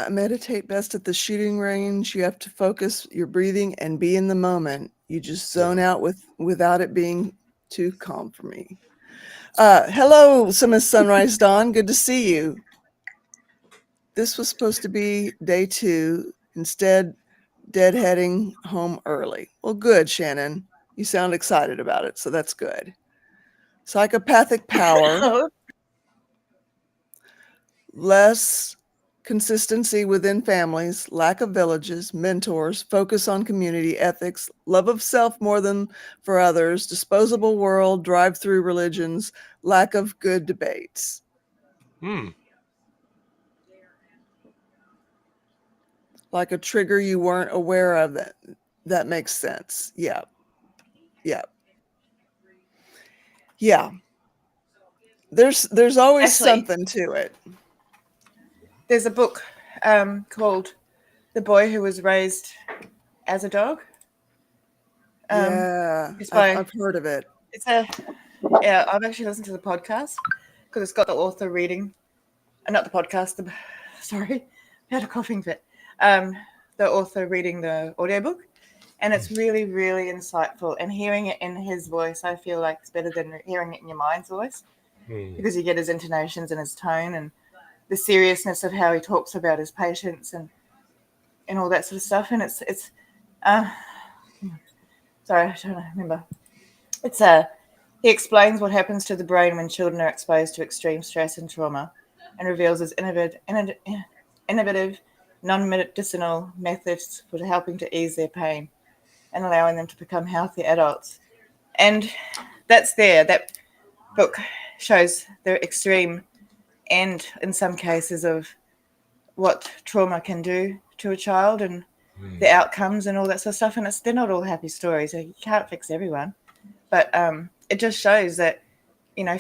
Meditate best at the shooting range. You have to focus your breathing and be in the moment. You just zone out without it being too calm for me. Hello, Miss Sunrise Dawn. Good to see you. This was supposed to be day 2. Instead, deadheading home early. Well, good, Shannon. You sound excited about it, so that's good. Psychopathic power, less consistency within families, lack of villages, mentors, focus on community ethics, love of self more than for others, disposable world, drive-through religions, lack of good debates. Like a trigger you weren't aware of. That makes sense. Yeah. There's always Actually, something to it. There's a book called The Boy Who Was Raised as a Dog. Yeah, It's by, I've heard of it. Yeah, I've actually listened to the podcast because it's got the author reading, not the podcast. Sorry, I had a coughing fit. The author reading the audiobook, and it's really, really insightful. And hearing it in his voice, I feel like it's better than hearing it in your mind's voice, because you get his intonations and his tone and the seriousness of how he talks about his patients and all that sort of stuff. And it's sorry, I don't remember. It's he explains what happens to the brain when children are exposed to extreme stress and trauma, and reveals his innovative non-medicinal methods for helping to ease their pain and allowing them to become healthy adults. And that's there. That book shows the extreme end, in some cases, of what trauma can do to a child and the outcomes and all that sort of stuff. And they're not all happy stories. You can't fix everyone. But it just shows that,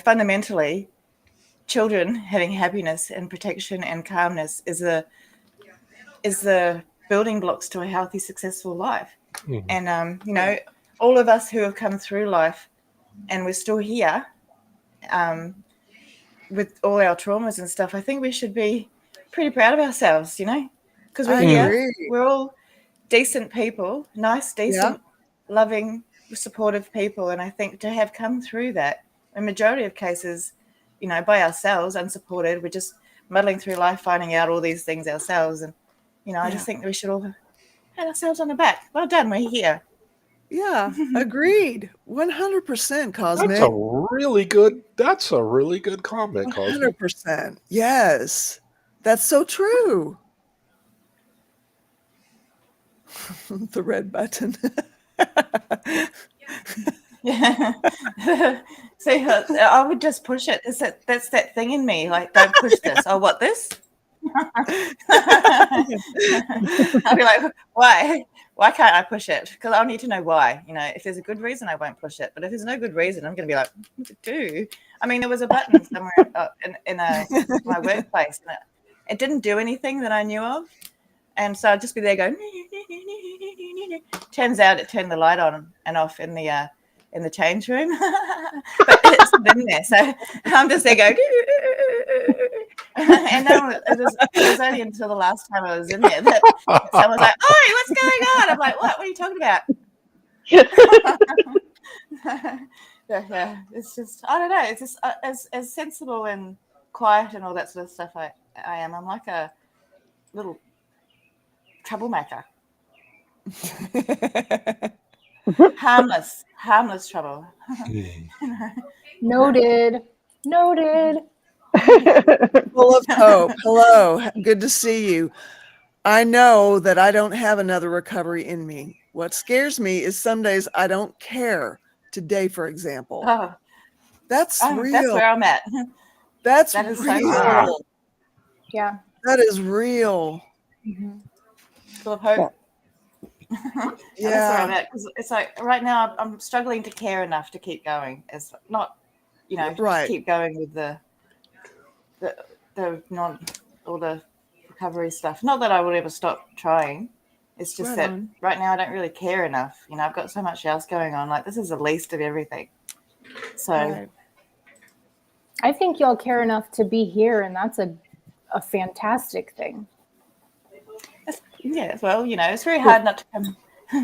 fundamentally, children having happiness and protection and calmness is the building blocks to a healthy, successful life. And, all of us who have come through life and we're still here with all our traumas and stuff, I think we should be pretty proud of ourselves, because we're here. We're all decent people, nice, decent, loving, supportive people. And I think to have come through that, in majority of cases, by ourselves, unsupported, we're just muddling through life, finding out all these things ourselves. And, I just think that we should all pat ourselves on the back. Well done, we're here. Yeah, agreed. 100%, Cosmic. That's a really good comment, Cosmic. 100%. Yes. That's so true. The red button. Yeah. See, I would just push it. That's that thing in me. Like, don't push this. Oh, what, this? I'll be like, why? Why can't I push it? Because I'll need to know why. If there's a good reason, I won't push it. But if there's no good reason, I'm going to be like, what to do? I mean, there was a button somewhere in my workplace, and it didn't do anything that I knew of. And so I'd just be there going, turns out it turned the light on and off in the change room. But it's in there. So I'm just there going, and then it was only until the last time I was in there that someone was like, "Oh, what's going on?" I'm like, "What? What are you talking about?" Yeah, it's just, I don't know. It's just as sensible and quiet and all that sort of stuff I am. I'm like a little troublemaker. harmless trouble. Noted. Full of hope. Hello. Good to see you. I know that I don't have another recovery in me. What scares me is some days I don't care. Today, for example. Oh, that's real. That's where I'm at. That is real. So cool. Yeah. That is real. Mm-hmm. Full of hope. Yeah. That's where I'm at. 'Cause it's like right now I'm struggling to care enough to keep going. It's not, right. Keep going with the all the recovery stuff. Not that I would ever stop trying. It's just that right now I don't really care enough. I've got so much else going on. Like, this is the least of everything. So I think y'all care enough to be here, and that's a fantastic thing. Yeah, well, it's very hard not to come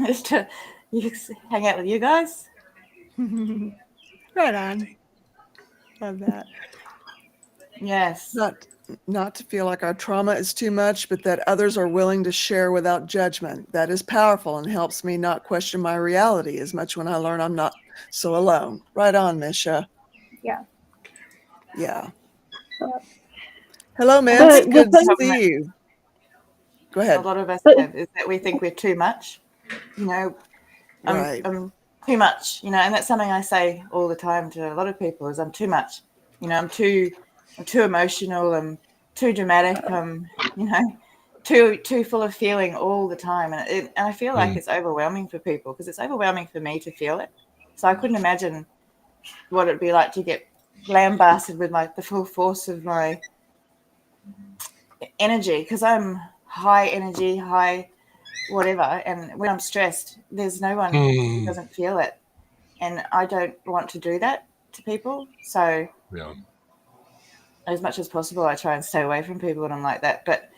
just to hang out with you guys. Right on. Love that. Yes. Not to feel like our trauma is too much, but that others are willing to share without judgment. That is powerful and helps me not question my reality as much when I learn I'm not so alone. Right on, Misha. Yeah. Yeah. Yep. Hello, The- Mince. the Good to thing- see you. Go A ahead. lot of us But- have is that we think we're too much. You know, Right. I'm too much. You know, and that's something I say all the time to a lot of people is I'm too much. You know, I'm too emotional. I'm too dramatic. You know, too full of feeling all the time, and I feel like it's overwhelming for people because it's overwhelming for me to feel it. So I couldn't imagine what it'd be like to get lambasted with the full force of my energy because I'm high energy, high whatever, and when I'm stressed, there's no one who doesn't feel it, and I don't want to do that to people. So Yeah. as much as possible, I try and stay away from people when I'm like that. But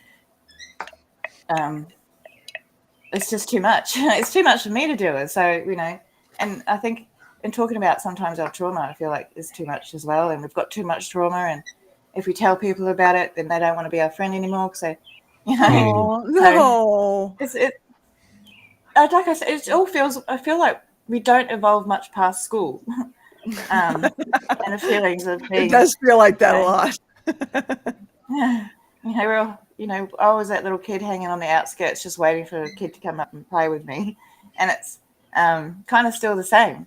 it's just too much. It's too much for me to deal with. So, you know, and I think in talking about sometimes our trauma, I feel like it's too much as well. And we've got too much trauma. And if we tell people about it, then they don't want to be our friend anymore. Because they, you know, Oh, no. like I said, I feel like we don't evolve much past school. And the feelings of being. It does feel like that a you know, lot. Yeah. I was that little kid hanging on the outskirts just waiting for a kid to come up and play with me. And it's kind of still the same.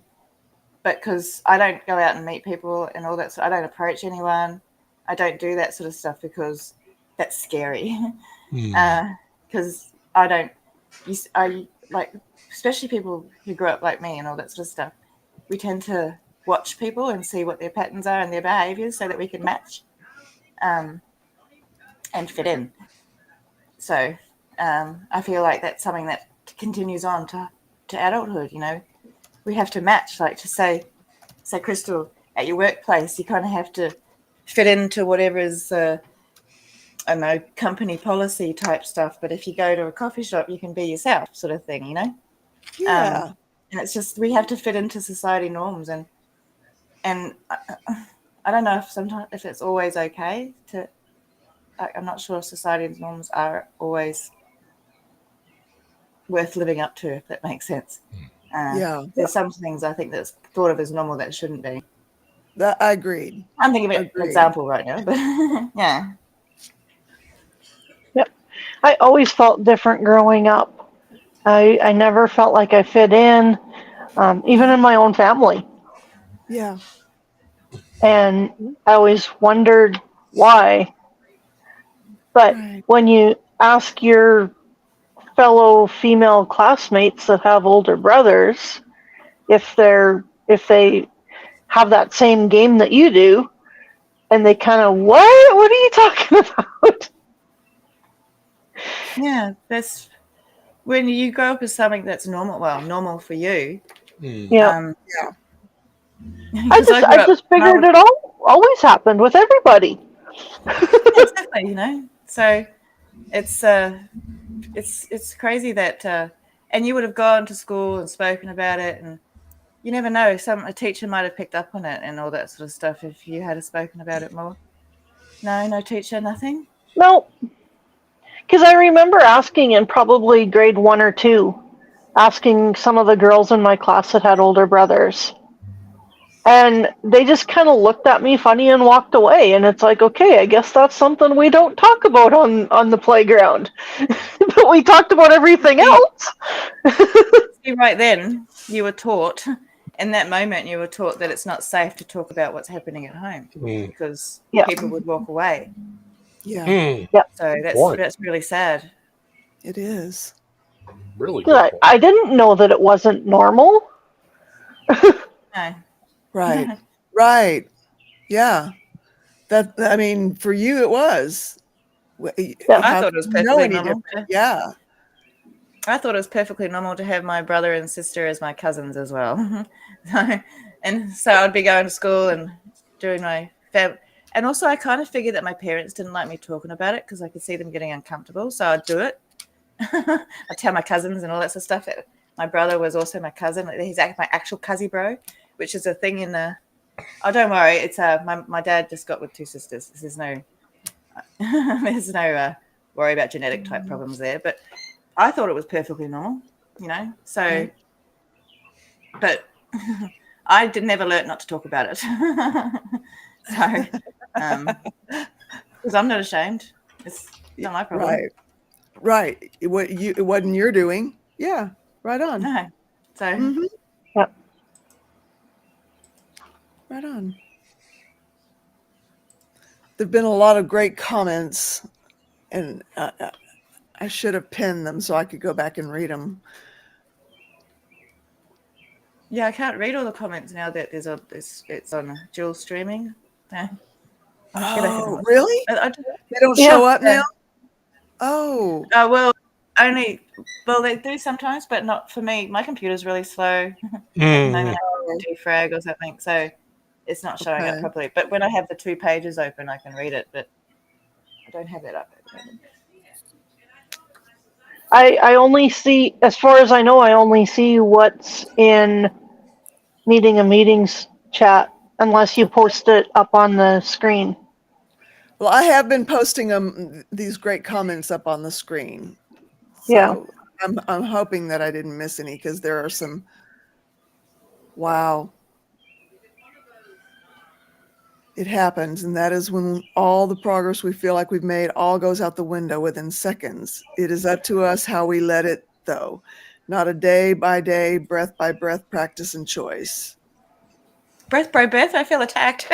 But because I don't go out and meet people and all that, so I don't approach anyone. I don't do that sort of stuff because that's scary. Because I like, especially people who grew up like me and all that sort of stuff, we tend to watch people and see what their patterns are and their behaviors so that we can match. And fit in. So I feel like that's something that continues on to adulthood. You know, we have to match. Like to say Crystal, at your workplace, you kind of have to fit into whatever is, I don't know, company policy type stuff. But if you go to a coffee shop, you can be yourself, sort of thing. You know. Yeah. And it's just we have to fit into society norms, and I don't know if it's always okay to. I'm not sure society's norms are always worth living up to, if that makes sense. Yeah. There's some things I think that's thought of as normal that shouldn't be. That I agreed. I'm thinking of an Agreed. example right now, but yeah. Yep. I always felt different growing up. I never felt like I fit in, even in my own family. Yeah. And I always wondered why. But Right. when you ask your fellow female classmates that have older brothers if they have that same game that you do, and they kind of, what are you talking about? Yeah, that's when you grow up as something that's normal for you. Yeah. I 'cause grew up just and I figured would- it always happened with everybody. exactly, you know. So it's crazy that and you would have gone to school and spoken about it, and you never know, a teacher might have picked up on it and all that sort of stuff if you had spoken about it more. No teacher, nothing. No, because I remember asking in probably grade 1 or 2, asking some of the girls in my class that had older brothers. And they just kind of looked at me funny and walked away. And it's like, okay, I guess that's something we don't talk about on the playground. But we talked about everything else. See, right then, you were taught, in that moment, you were taught that it's not safe to talk about what's happening at home because people would walk away. Yeah. So that's really sad. It is. Really good point. I didn't know that it wasn't normal. No. Right. Right. Yeah. I mean, for you, it was. I How thought it was could you know perfectly any normal. different? Yeah. I thought it was perfectly normal to have my brother and sister as my cousins as well. So I'd be going to school and doing my and also I kind of figured that my parents didn't like me talking about it because I could see them getting uncomfortable. So I'd do it. I'd tell my cousins and all that sort of stuff. My brother was also my cousin. He's my actual cousin bro, which is a thing in the. Oh, don't worry. It's my dad just got with 2 sisters. There's no worry about genetic type problems there. But I thought it was perfectly normal, you know. So, but I did never learn not to talk about it. So, because I'm not ashamed. It's not my problem. Right. It wasn't your doing. Yeah. Right on. No. So, Mhm. Yep. Right on. There've been a lot of great comments, and I should have pinned them so I could go back and read them. yeah, I can't read all the comments now that it's on dual streaming. No. Oh, really? They don't Yeah. show up Yeah. now? Oh. Well, they do sometimes, but not for me. My computer's really slow. Mm. Defrag or something, so it's not showing up Okay. properly. But when I have the 2 pages open, I can read it, but I don't have that up at the moment. I only see, as far as I know, I only see what's in Needing a Meetings chat, unless you post it up on the screen. Well, I have been posting these great comments up on the screen. So Yeah. I'm hoping that I didn't miss any, because there are some. Wow. It happens, and that is when all the progress we feel like we've made all goes out the window within seconds. It is up to us how we let it, though. Not a day by day, breath by breath practice and choice. Breath by breath, I feel attacked.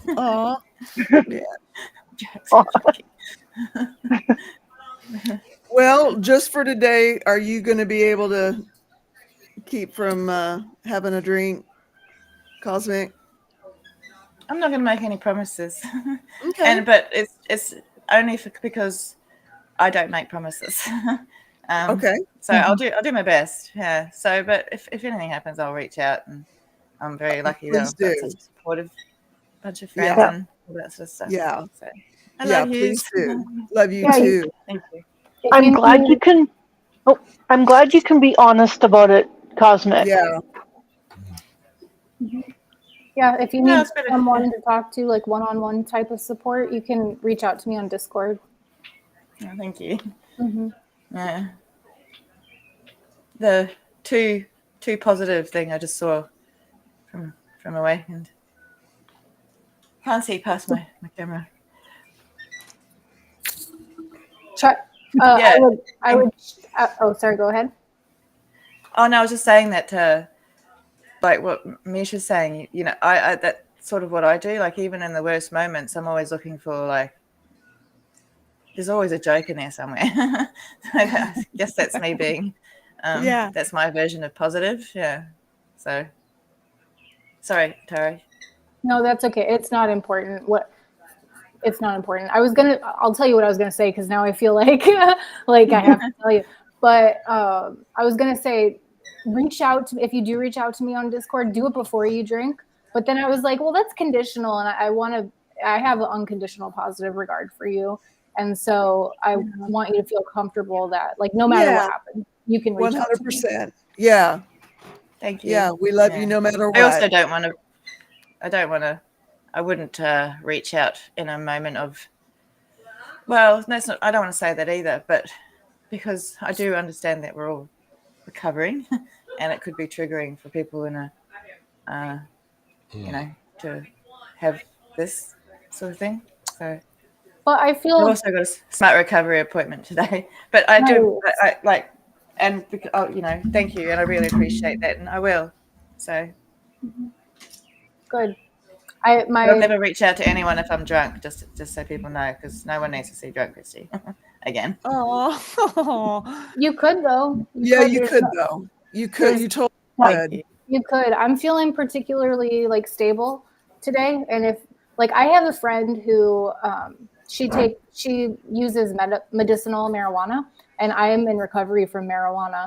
Aw. Yeah. Well, just for today, are you going to be able to keep from having a drink, Cosmic? I'm not going to make any promises. Okay. But it's only because I don't make promises. Okay. So I'll do my best. Yeah. So, but if anything happens, I'll reach out, and I'm very lucky that Please I've got do. such a supportive bunch of friends Yeah. and all that sort of stuff. Yeah. So I Yeah, love you. please do. Love you Yeah, too. Thank you. I'm glad you can. Oh, I'm glad you can be honest about it, Cosmic. Yeah. Yeah, if you No, need it's better. someone to talk to, like one-on-one type of support, you can reach out to me on Discord. Oh, thank you. Mm-hmm. Yeah. The too positive thing I just saw from away, and can't see past my camera. Try. Yeah. I would. Oh, sorry. Go ahead. Oh no, I was just saying that. Like what Misha's saying, you know, I that's sort of what I do. Like even in the worst moments, I'm always looking for, like, there's always a joke in there somewhere. I guess that's me being, Yeah. that's my version of positive. Yeah. So, sorry, Tara. No, that's okay. It's not important. It's not important. I'll tell you what I was gonna say, because now I feel like like I have to tell you. But I was gonna say, reach out to, if you do reach out to me on Discord, do it before you drink. But then I was like, well, that's conditional, and I have an unconditional positive regard for you, and so I want you to feel comfortable that, like, no matter what happens, you can reach out to me. 100%. Yeah. Thank you. Yeah. We love you no matter what. I also don't want to. I wouldn't reach out in a moment of. Well, that's not. I don't want to say that either, but because I do understand that we're all recovering, and it could be triggering for people in a, you know, to have this sort of thing. So, but I feel I've also got a smart recovery appointment today. But I do, I like, and you know, thank you, and I really appreciate that, and I will. So good. I'll never reach out to anyone if I'm drunk, just so people know, because no one needs to see drunk Christy again. Oh. You could, though. You could though. You could. You totally could. You could. I'm feeling particularly, like, stable today, and if, like, I have a friend who she uses medicinal marijuana, and I am in recovery from marijuana.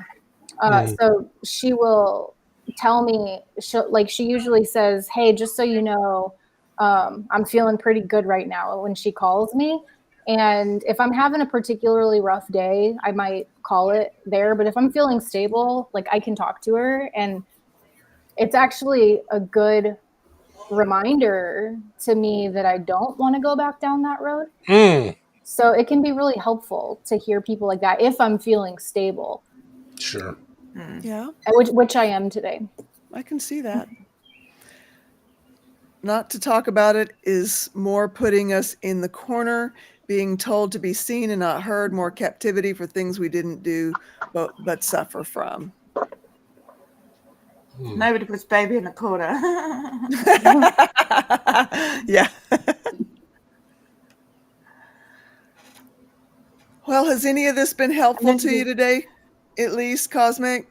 So she will tell me, she usually says, hey, just so you know, I'm feeling pretty good right now, when she calls me. And if I'm having a particularly rough day, I might call it there. But if I'm feeling stable, like, I can talk to her. And it's actually a good reminder to me that I don't want to go back down that road. So it can be really helpful to hear people like that if I'm feeling stable. Sure. Yeah. Which I am today. I can see that. Not to talk about it is more putting us in the corner, being told to be seen and not heard, more captivity for things we didn't do, but suffer from. Nobody puts baby in the corner. Yeah. Well, has any of this been helpful to you today? At least, Cosmic?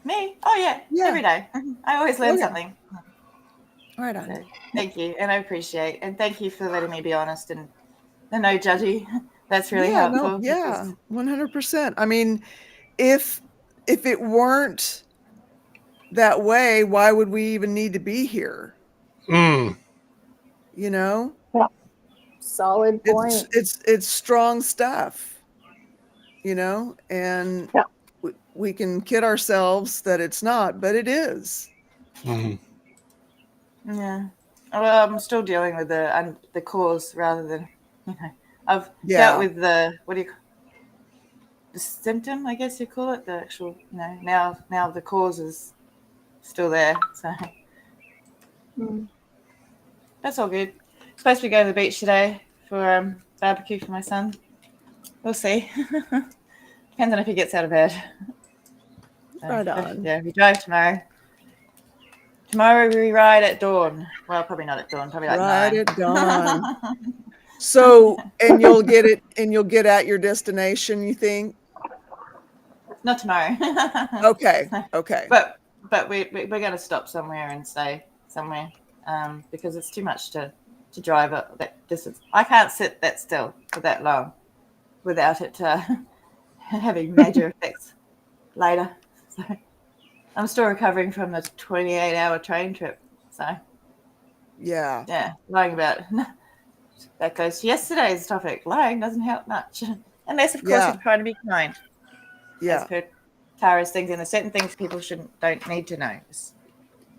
Me? Oh yeah, every day. I always learn something. Right on. So, thank you, and I appreciate, and thank you for letting me be honest and no judgy. That's really helpful. Yeah, 100%. I mean, if it weren't that way, why would we even need to be here? Mm. You know? Yeah. Solid point. It's strong stuff. You know, and Yeah. we can kid ourselves that it's not, but it is. Mm. Yeah. Well, I'm still dealing with the cause rather than, I've dealt with the the symptom, I guess you call it, the actual, now the cause is still there. So that's all good. Supposed to be going to the beach today for barbecue for my son. We'll see. Depends on if he gets out of bed. So, Right on. Yeah, we drive tomorrow. Tomorrow we ride at dawn. Well, probably not at dawn. Probably like 9. Right at dawn. So, and you'll get at your destination, you think? Not tomorrow. Okay. But we're going to stop somewhere and stay somewhere because it's too much to drive that distance. I can't sit that still for that long without it having major effects later. So I'm still recovering from the 28-hour train trip. So Yeah. lying about that goes to yesterday's topic. Lying doesn't help much, unless of course you're trying to be kind. Yeah. As per Tara's things, and there's certain things people don't need to know.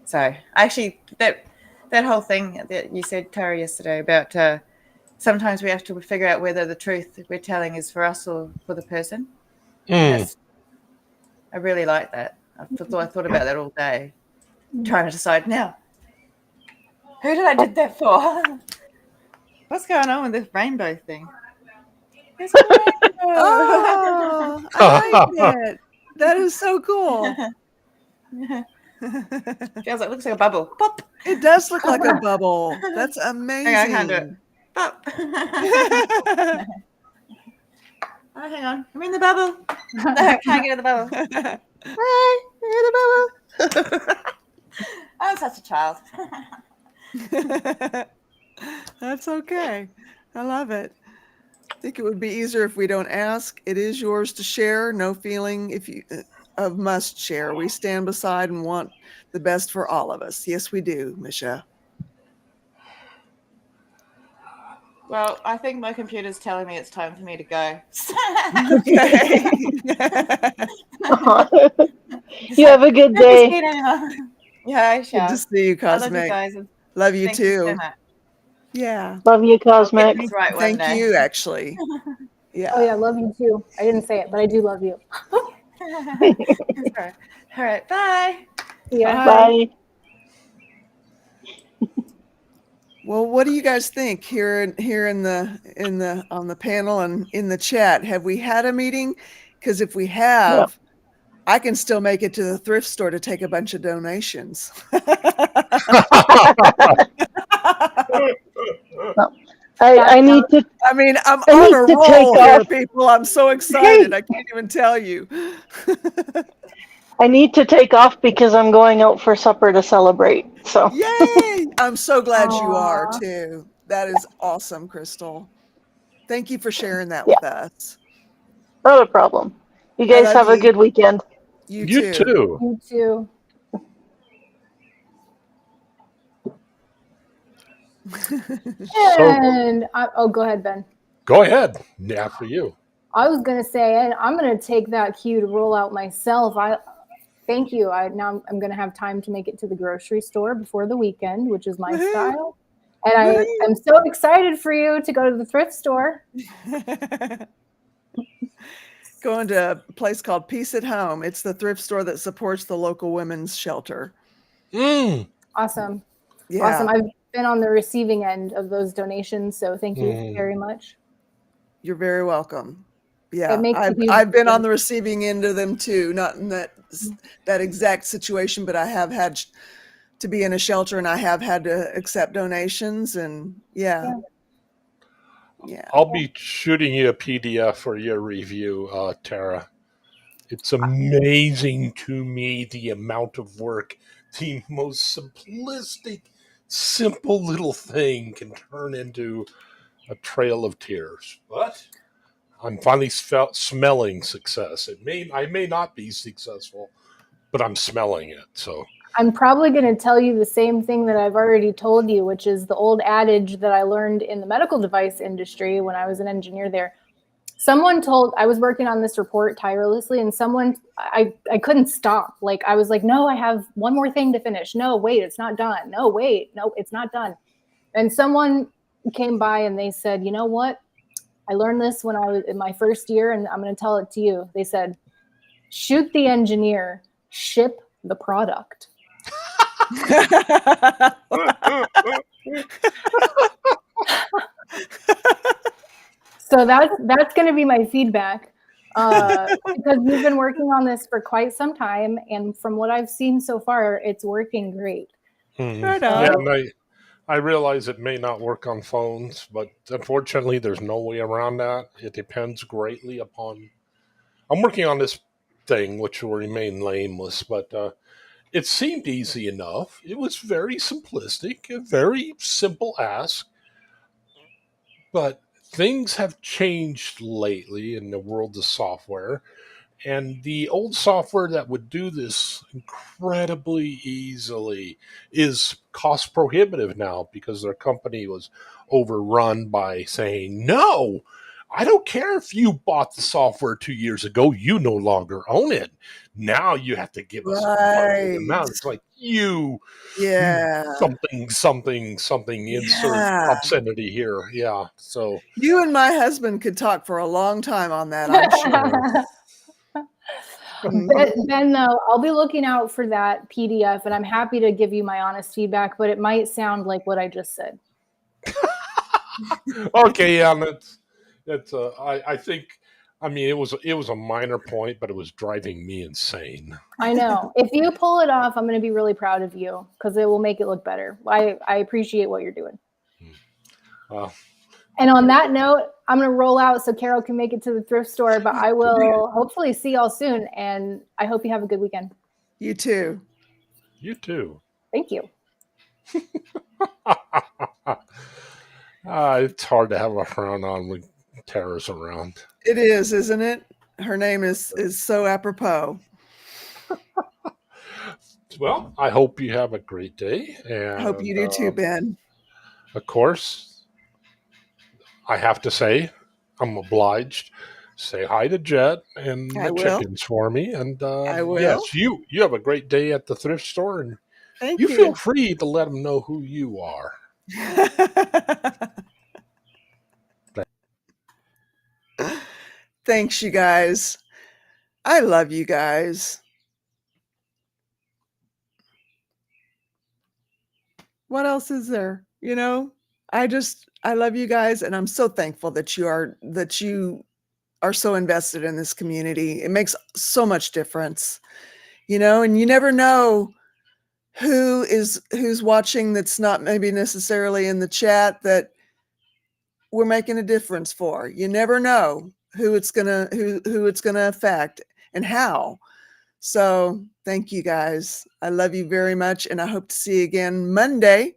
So actually, that whole thing that you said, Tara, yesterday about sometimes we have to figure out whether the truth we're telling is for us or for the person. I really like that. I thought about that all day, trying to decide now. Who did I did that for? What's going on with this rainbow thing? There's a rainbow. Oh, I like it. That is so cool. Feels like, looks like a bubble. Pop. It does look like a bubble. That's amazing. I can't do it. Pop. Oh, hang on. I'm in the bubble. No, I can't get in the bubble. Hi, I'm in the bubble. I'm such a child. That's okay. I love it. I think it would be easier if we don't ask. It is yours to share. No feeling of must share. We stand beside and want the best for all of us. Yes, we do, Misha. Well, I think my computer's telling me it's time for me to go. Okay. You have a good day. Yeah, I shall. Good to see you, I love you Cosmic. guys. Love you Thank too. you so much. Yeah. Love you, Cosmic. It's right one Thank day. you, actually. Yeah. Oh yeah, love you too. I didn't say it, but I do love you. All right. Bye. Yeah. Bye. Well, what do you guys think here on the panel and in the chat? Have we had a meeting? Because if we have, I can still make it to the thrift store to take a bunch of donations. I need to. I mean, I'm I on need a to roll take here, off. people. I'm so excited. I can't even tell you. I need to take off because I'm going out for supper to celebrate. So Yay! I'm so glad you are Aw. too. That is awesome, Crystal. Thank you for sharing that with us. not a problem. You I guys love have a you. good weekend. You You too. too. You too. And go ahead, Ben. Go ahead. After you. I was gonna say, and I'm gonna take that cue to roll out myself. Thank you. Now I'm gonna have time to make it to the grocery store before the weekend, which is my Woohoo. style. And I am so excited for you to go to the thrift store. Going to a place called Peace at Home. It's the thrift store that supports the local women's shelter. Awesome. Yeah. Awesome. I've been on the receiving end of those donations, so thank you very much. You're very welcome. Yeah, It makes a huge I've been on difference. the receiving end of them too. Not in that exact situation, but I have had to be in a shelter, and I have had to accept donations, and yeah. I'll be shooting you a PDF for your review, Tara. It's amazing to me the amount of work the most simplistic, simple little thing can turn into a trail of tears. But I'm finally smelling success. I may not be successful, but I'm smelling it. So I'm probably going to tell you the same thing that I've already told you, which is the old adage that I learned in the medical device industry when I was an engineer there. I was working on this report tirelessly, and I couldn't stop. Like, I was like, no, I have one more thing to finish. No, wait, it's not done. No, wait, no, it's not done. And someone came by and they said, you know what? I learned this when I was in my first year, and I'm going to tell it to you. They said, shoot the engineer, ship the product. So that's going to be my feedback, because we've been working on this for quite some time, and from what I've seen so far, it's working great. Right yeah, on. and I realize it may not work on phones, but unfortunately, there's no way around that. It depends greatly upon. I'm working on this thing, which will remain nameless, but it seemed easy enough. It was very simplistic, a very simple ask, but things have changed lately in the world of software. And the old software that would do this incredibly easily is cost prohibitive now because their company was overrun by saying, no, I don't care if you bought the software 2 years ago, you no longer own it. Now you have to give us a monthly amount. It's like something, insert obscenity here. Yeah. So you and my husband could talk for a long time on that, I'm sure. Ben, though, I'll be looking out for that PDF, and I'm happy to give you my honest feedback, but it might sound like what I just said. Okay, yeah, that's I think, I mean, it was a minor point, but it was driving me insane. I know. If you pull it off, I'm going to be really proud of you because it will make it look better. I appreciate what you're doing. And on that note, I'm going to roll out so Carol can make it to the thrift store, but I will hopefully see y'all soon, and I hope you have a good weekend. You too. You too. Thank you. It's hard to have a frown on when Tara's around. It is, isn't it? Her name is so apropos. Well, I hope you have a great day. And I hope you do too, Ben. Of course, I have to say, I'm obliged. Say hi to Jet and the chickens for me. And I will. Yes, you have a great day at the thrift store, and Thank you feel free to let them know who you are. Thanks, you guys. I love you guys. What else is there? You know, I love you guys, and I'm so thankful that you are so invested in this community. It makes so much difference, you know, and you never know who's watching that's not maybe necessarily in the chat that we're making a difference for. You never know who it's gonna affect and how. So thank you guys. I love you very much, and I hope to see you again Monday.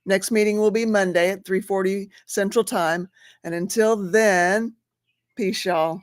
Next meeting will be Monday at 3:40 Central Time. And until then, peace, y'all.